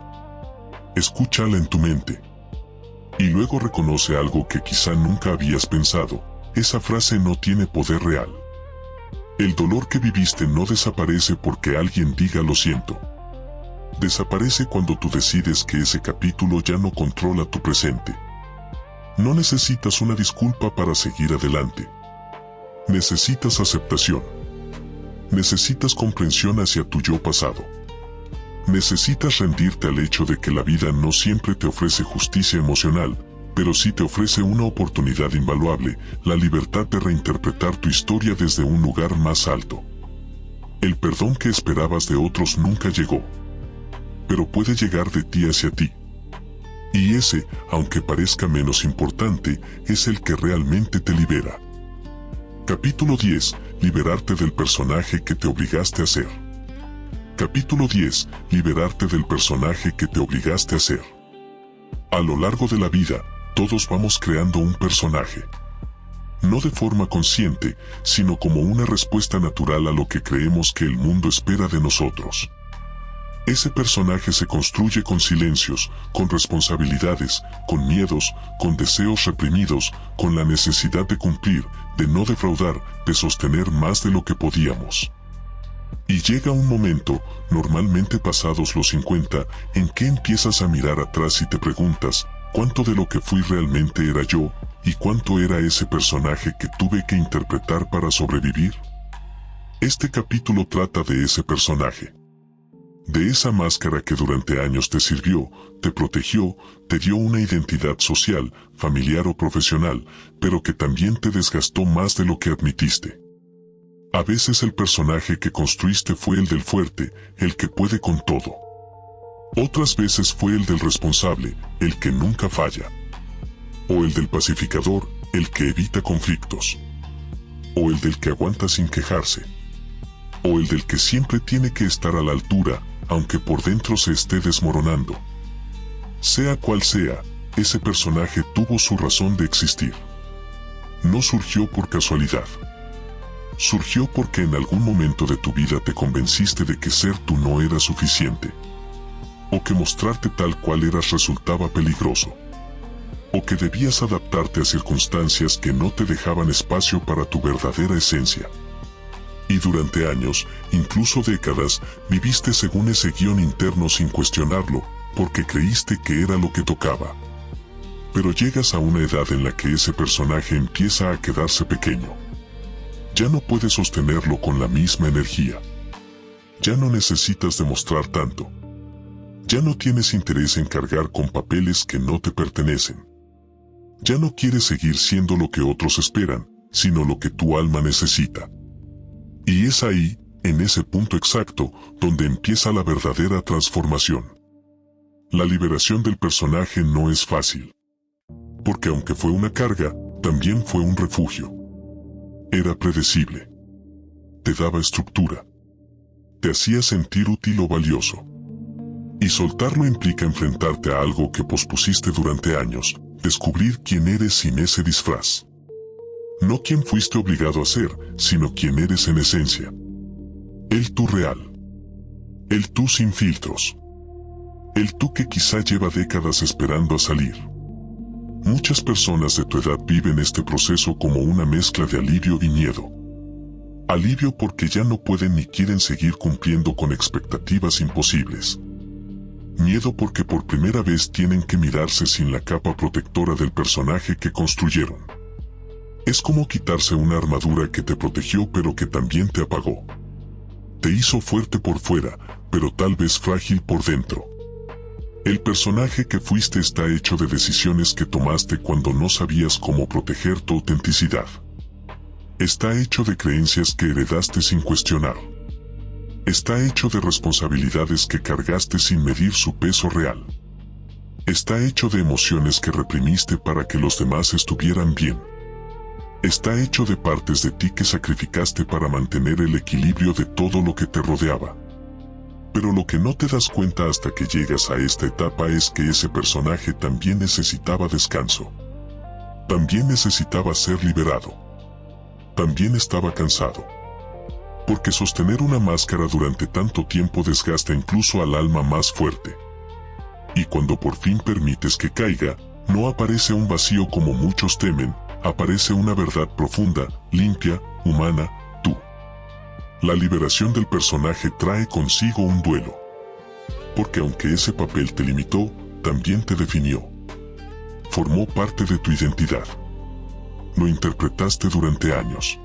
Escúchala en tu mente. Y luego reconoce algo que quizá nunca habías pensado: esa frase no tiene poder real. El dolor que viviste no desaparece porque alguien diga lo siento. Desaparece cuando tú decides que ese capítulo ya no controla tu presente. No necesitas una disculpa para seguir adelante. Necesitas aceptación. Necesitas comprensión hacia tu yo pasado. Necesitas rendirte al hecho de que la vida no siempre te ofrece justicia emocional, pero sí te ofrece una oportunidad invaluable, la libertad de reinterpretar tu historia desde un lugar más alto. El perdón que esperabas de otros nunca llegó, pero puede llegar de ti hacia ti. Y ese, aunque parezca menos importante, es el que realmente te libera. Capítulo 10. Liberarte del personaje que te obligaste a ser. Capítulo 10. Liberarte del personaje que te obligaste a ser. A lo largo de la vida, todos vamos creando un personaje. No de forma consciente, sino como una respuesta natural a lo que creemos que el mundo espera de nosotros. Ese personaje se construye con silencios, con responsabilidades, con miedos, con deseos reprimidos, con la necesidad de cumplir, de no defraudar, de sostener más de lo que podíamos. Y llega un momento, normalmente pasados los 50, en que empiezas a mirar atrás y te preguntas, ¿cuánto de lo que fui realmente era yo, y cuánto era ese personaje que tuve que interpretar para sobrevivir? Este capítulo trata de ese personaje. De esa máscara que durante años te sirvió, te protegió, te dio una identidad social, familiar o profesional, pero que también te desgastó más de lo que admitiste. A veces el personaje que construiste fue el del fuerte, el que puede con todo. Otras veces fue el del responsable, el que nunca falla. O el del pacificador, el que evita conflictos. O el del que aguanta sin quejarse. O el del que siempre tiene que estar a la altura, aunque por dentro se esté desmoronando. Sea cual sea, ese personaje tuvo su razón de existir. No surgió por casualidad. Surgió porque en algún momento de tu vida te convenciste de que ser tú no era suficiente. O que mostrarte tal cual eras resultaba peligroso. O que debías adaptarte a circunstancias que no te dejaban espacio para tu verdadera esencia. Y durante años, incluso décadas, viviste según ese guión interno sin cuestionarlo, porque creíste que era lo que tocaba. Pero llegas a una edad en la que ese personaje empieza a quedarse pequeño. Ya no puedes sostenerlo con la misma energía. Ya no necesitas demostrar tanto. Ya no tienes interés en cargar con papeles que no te pertenecen. Ya no quieres seguir siendo lo que otros esperan, sino lo que tu alma necesita. Y es ahí, en ese punto exacto, donde empieza la verdadera transformación. La liberación del personaje no es fácil. Porque aunque fue una carga, también fue un refugio. Era predecible. Te daba estructura. Te hacía sentir útil o valioso. Y soltarlo implica enfrentarte a algo que pospusiste durante años, descubrir quién eres sin ese disfraz. No quién fuiste obligado a ser, sino quién eres en esencia. El tú real. El tú sin filtros. El tú que quizá lleva décadas esperando a salir. Muchas personas de tu edad viven este proceso como una mezcla de alivio y miedo. Alivio porque ya no pueden ni quieren seguir cumpliendo con expectativas imposibles. Miedo porque por primera vez tienen que mirarse sin la capa protectora del personaje que construyeron. Es como quitarse una armadura que te protegió pero que también te apagó. Te hizo fuerte por fuera, pero tal vez frágil por dentro. El personaje que fuiste está hecho de decisiones que tomaste cuando no sabías cómo proteger tu autenticidad. Está hecho de creencias que heredaste sin cuestionar. Está hecho de responsabilidades que cargaste sin medir su peso real. Está hecho de emociones que reprimiste para que los demás estuvieran bien. Está hecho de partes de ti que sacrificaste para mantener el equilibrio de todo lo que te rodeaba. Pero lo que no te das cuenta hasta que llegas a esta etapa es que ese personaje también necesitaba descanso. También necesitaba ser liberado. También estaba cansado. Porque sostener una máscara durante tanto tiempo desgasta incluso al alma más fuerte. Y cuando por fin permites que caiga, no aparece un vacío como muchos temen, aparece una verdad profunda, limpia, humana, tú. La liberación del personaje trae consigo un duelo. Porque aunque ese papel te limitó, también te definió. Formó parte de tu identidad. Lo interpretaste durante años.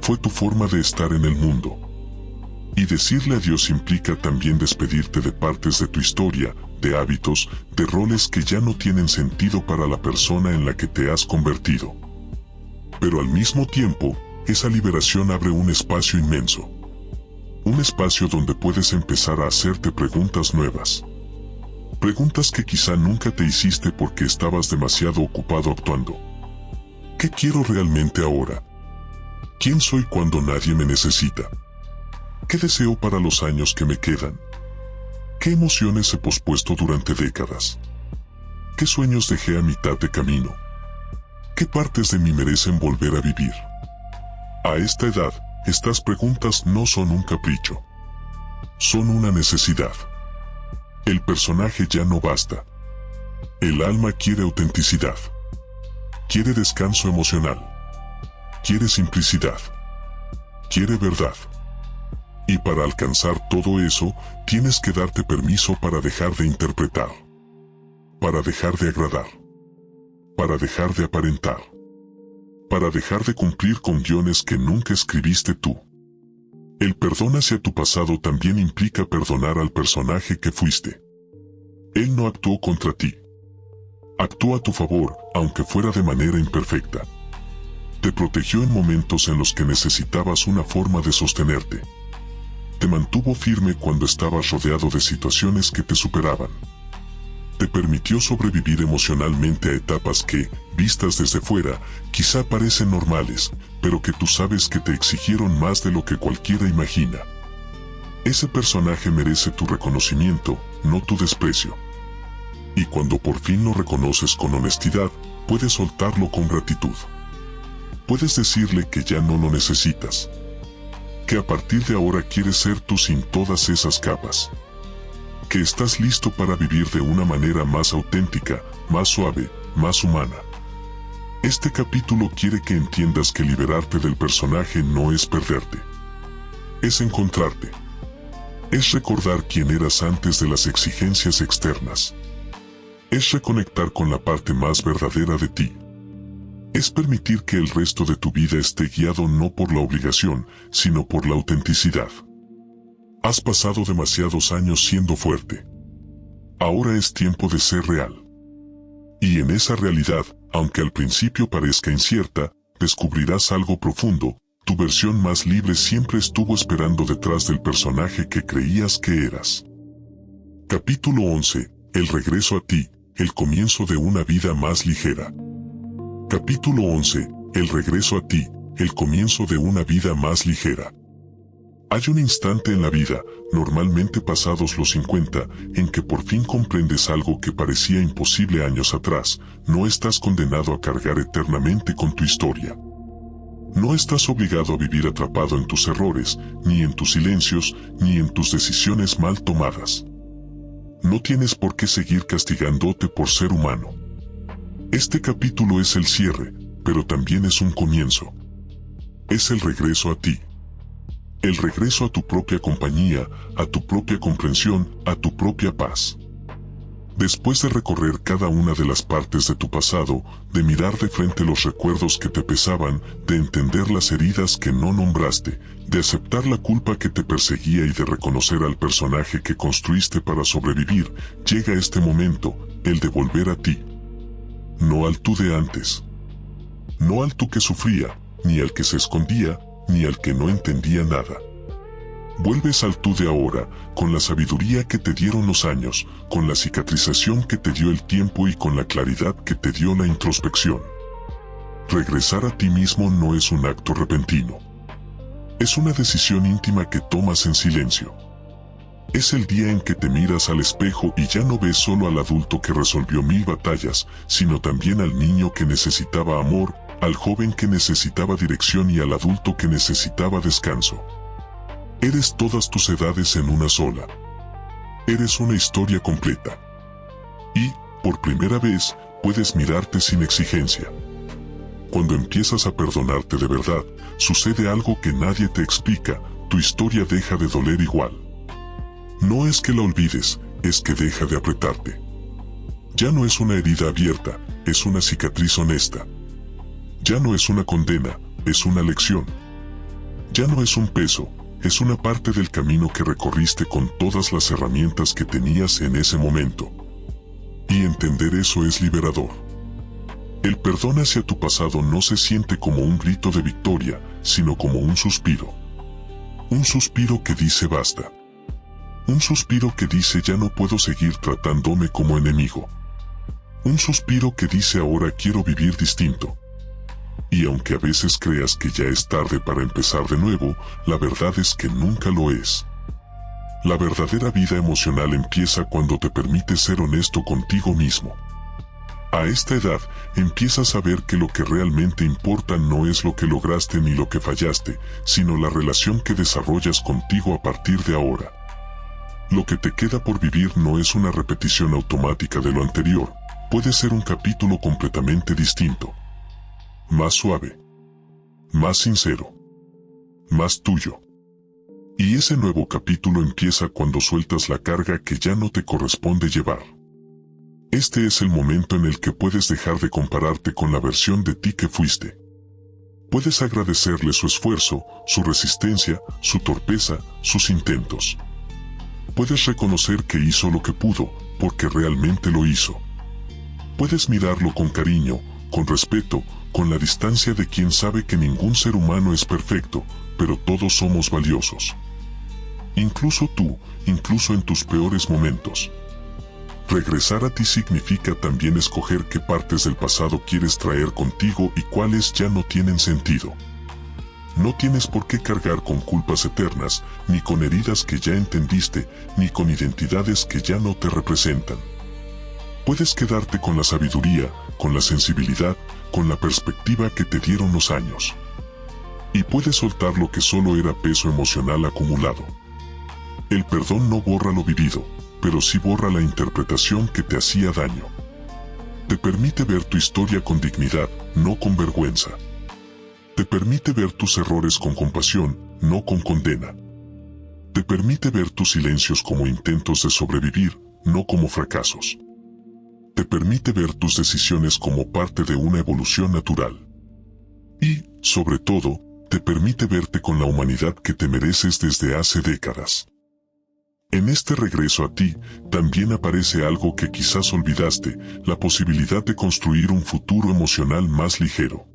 Fue tu forma de estar en el mundo. Y decirle adiós implica también despedirte de partes de tu historia, de hábitos, de roles que ya no tienen sentido para la persona en la que te has convertido. Pero al mismo tiempo, esa liberación abre un espacio inmenso. Un espacio donde puedes empezar a hacerte preguntas nuevas. Preguntas que quizá nunca te hiciste porque estabas demasiado ocupado actuando. ¿Qué quiero realmente ahora? ¿Quién soy cuando nadie me necesita? ¿Qué deseo para los años que me quedan? ¿Qué emociones he pospuesto durante décadas? ¿Qué sueños dejé a mitad de camino? ¿Qué partes de mí merecen volver a vivir? A esta edad, estas preguntas no son un capricho. Son una necesidad. El personaje ya no basta. El alma quiere autenticidad. Quiere descanso emocional. Quiere simplicidad. Quiere verdad. Y para alcanzar todo eso, tienes que darte permiso para dejar de interpretar. Para dejar de agradar. Para dejar de aparentar. Para dejar de cumplir con guiones que nunca escribiste tú. El perdón hacia tu pasado también implica perdonar al personaje que fuiste. Él no actuó contra ti. Actuó a tu favor, aunque fuera de manera imperfecta. Te protegió en momentos en los que necesitabas una forma de sostenerte. Te mantuvo firme cuando estabas rodeado de situaciones que te superaban. Te permitió sobrevivir emocionalmente a etapas que, vistas desde fuera, quizá parecen normales, pero que tú sabes que te exigieron más de lo que cualquiera imagina. Ese personaje merece tu reconocimiento, no tu desprecio. Y cuando por fin lo reconoces con honestidad, puedes soltarlo con gratitud. Puedes decirle que ya no lo necesitas. Que a partir de ahora quieres ser tú sin todas esas capas. Que estás listo para vivir de una manera más auténtica, más suave, más humana. Este capítulo quiere que entiendas que liberarte del personaje no es perderte. Es encontrarte. Es recordar quién eras antes de las exigencias externas. Es reconectar con la parte más verdadera de ti. Es permitir que el resto de tu vida esté guiado no por la obligación, sino por la autenticidad. Has pasado demasiados años siendo fuerte. Ahora es tiempo de ser real. Y en esa realidad, aunque al principio parezca incierta, descubrirás algo profundo. Tu versión más libre siempre estuvo esperando detrás del personaje que creías que eras. Capítulo 11. El regreso a ti, el comienzo de una vida más ligera. Capítulo 11. El regreso a ti, el comienzo de una vida más ligera. Hay un instante en la vida, normalmente pasados los 50, en que por fin comprendes algo que parecía imposible años atrás. No estás condenado a cargar eternamente con tu historia. No estás obligado a vivir atrapado en tus errores, ni en tus silencios, ni en tus decisiones mal tomadas. No tienes por qué seguir castigándote por ser humano. Este capítulo es el cierre, pero también es un comienzo. Es el regreso a ti. El regreso a tu propia compañía, a tu propia comprensión, a tu propia paz. Después de recorrer cada una de las partes de tu pasado, de mirar de frente los recuerdos que te pesaban, de entender las heridas que no nombraste, de aceptar la culpa que te perseguía y de reconocer al personaje que construiste para sobrevivir, llega este momento, el de volver a ti. No al tú de antes. No al tú que sufría, ni al que se escondía, ni al que no entendía nada. Vuelves al tú de ahora, con la sabiduría que te dieron los años, con la cicatrización que te dio el tiempo y con la claridad que te dio la introspección. Regresar a ti mismo no es un acto repentino. Es una decisión íntima que tomas en silencio. Es el día en que te miras al espejo y ya no ves solo al adulto que resolvió 1000 batallas, sino también al niño que necesitaba amor, al joven que necesitaba dirección y al adulto que necesitaba descanso. Eres todas tus edades en una sola. Eres una historia completa. Y, por primera vez, puedes mirarte sin exigencia. Cuando empiezas a perdonarte de verdad, sucede algo que nadie te explica, tu historia deja de doler igual. No es que la olvides, es que deja de apretarte. Ya no es una herida abierta, es una cicatriz honesta. Ya no es una condena, es una lección. Ya no es un peso, es una parte del camino que recorriste con todas las herramientas que tenías en ese momento. Y entender eso es liberador. El perdón hacia tu pasado no se siente como un grito de victoria, sino como un suspiro. Un suspiro que dice basta. Un suspiro que dice ya no puedo seguir tratándome como enemigo. Un suspiro que dice ahora quiero vivir distinto. Y aunque a veces creas que ya es tarde para empezar de nuevo, la verdad es que nunca lo es. La verdadera vida emocional empieza cuando te permites ser honesto contigo mismo. A esta edad, empiezas a ver que lo que realmente importa no es lo que lograste ni lo que fallaste, sino la relación que desarrollas contigo a partir de ahora. Lo que te queda por vivir no es una repetición automática de lo anterior, puede ser un capítulo completamente distinto. Más suave. Más sincero. Más tuyo. Y ese nuevo capítulo empieza cuando sueltas la carga que ya no te corresponde llevar. Este es el momento en el que puedes dejar de compararte con la versión de ti que fuiste. Puedes agradecerle su esfuerzo, su resistencia, su torpeza, sus intentos. Puedes reconocer que hizo lo que pudo, porque realmente lo hizo. Puedes mirarlo con cariño, con respeto, con la distancia de quien sabe que ningún ser humano es perfecto, pero todos somos valiosos. Incluso tú, incluso en tus peores momentos. Regresar a ti significa también escoger qué partes del pasado quieres traer contigo y cuáles ya no tienen sentido. No tienes por qué cargar con culpas eternas, ni con heridas que ya entendiste, ni con identidades que ya no te representan. Puedes quedarte con la sabiduría, con la sensibilidad, con la perspectiva que te dieron los años. Y puedes soltar lo que solo era peso emocional acumulado. El perdón no borra lo vivido, pero sí borra la interpretación que te hacía daño. Te permite ver tu historia con dignidad, no con vergüenza. Te permite ver tus errores con compasión, no con condena. Te permite ver tus silencios como intentos de sobrevivir, no como fracasos. Te permite ver tus decisiones como parte de una evolución natural. Y, sobre todo, te permite verte con la humanidad que te mereces desde hace décadas. En este regreso a ti, también aparece algo que quizás olvidaste, la posibilidad de construir un futuro emocional más ligero.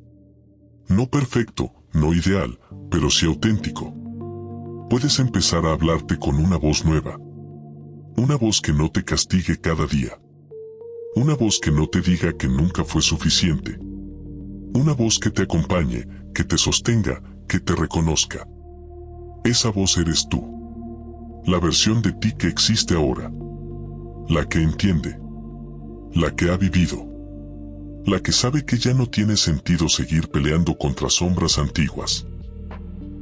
No perfecto, no ideal, pero sí auténtico. Puedes empezar a hablarte con una voz nueva. Una voz que no te castigue cada día. Una voz que no te diga que nunca fue suficiente. Una voz que te acompañe, que te sostenga, que te reconozca. Esa voz eres tú. La versión de ti que existe ahora. La que entiende. La que ha vivido. La que sabe que ya no tiene sentido seguir peleando contra sombras antiguas.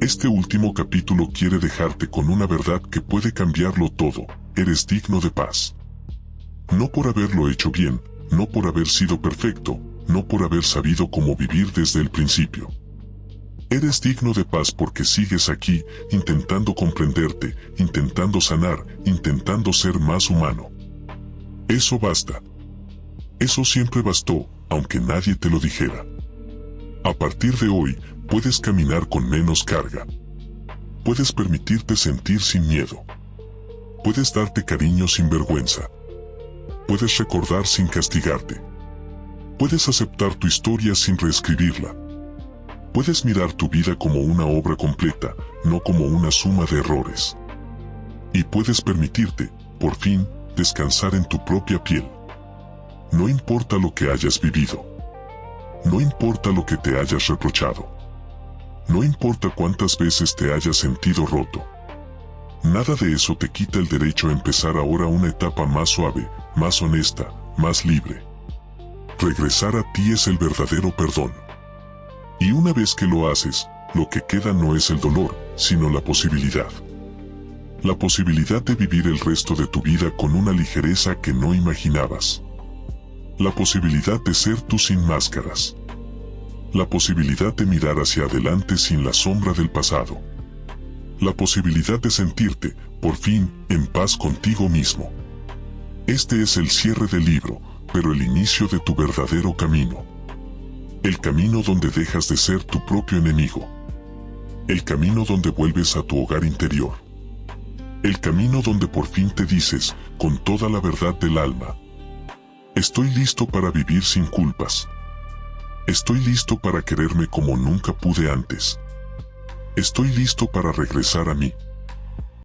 Este último capítulo quiere dejarte con una verdad que puede cambiarlo todo. Eres digno de paz. No por haberlo hecho bien, no por haber sido perfecto, no por haber sabido cómo vivir desde el principio. Eres digno de paz porque sigues aquí, intentando comprenderte, intentando sanar, intentando ser más humano. Eso basta. Eso siempre bastó, aunque nadie te lo dijera. A partir de hoy, puedes caminar con menos carga. Puedes permitirte sentir sin miedo. Puedes darte cariño sin vergüenza. Puedes recordar sin castigarte. Puedes aceptar tu historia sin reescribirla. Puedes mirar tu vida como una obra completa, no como una suma de errores. Y puedes permitirte, por fin, descansar en tu propia piel. No importa lo que hayas vivido. No importa lo que te hayas reprochado. No importa cuántas veces te hayas sentido roto. Nada de eso te quita el derecho a empezar ahora una etapa más suave, más honesta, más libre. Regresar a ti es el verdadero perdón. Y una vez que lo haces, lo que queda no es el dolor, sino la posibilidad. La posibilidad de vivir el resto de tu vida con una ligereza que no imaginabas. La posibilidad de ser tú sin máscaras. La posibilidad de mirar hacia adelante sin la sombra del pasado. La posibilidad de sentirte, por fin, en paz contigo mismo. Este es el cierre del libro, pero el inicio de tu verdadero camino. El camino donde dejas de ser tu propio enemigo. El camino donde vuelves a tu hogar interior. El camino donde por fin te dices, con toda la verdad del alma: estoy listo para vivir sin culpas. Estoy listo para quererme como nunca pude antes. Estoy listo para regresar a mí.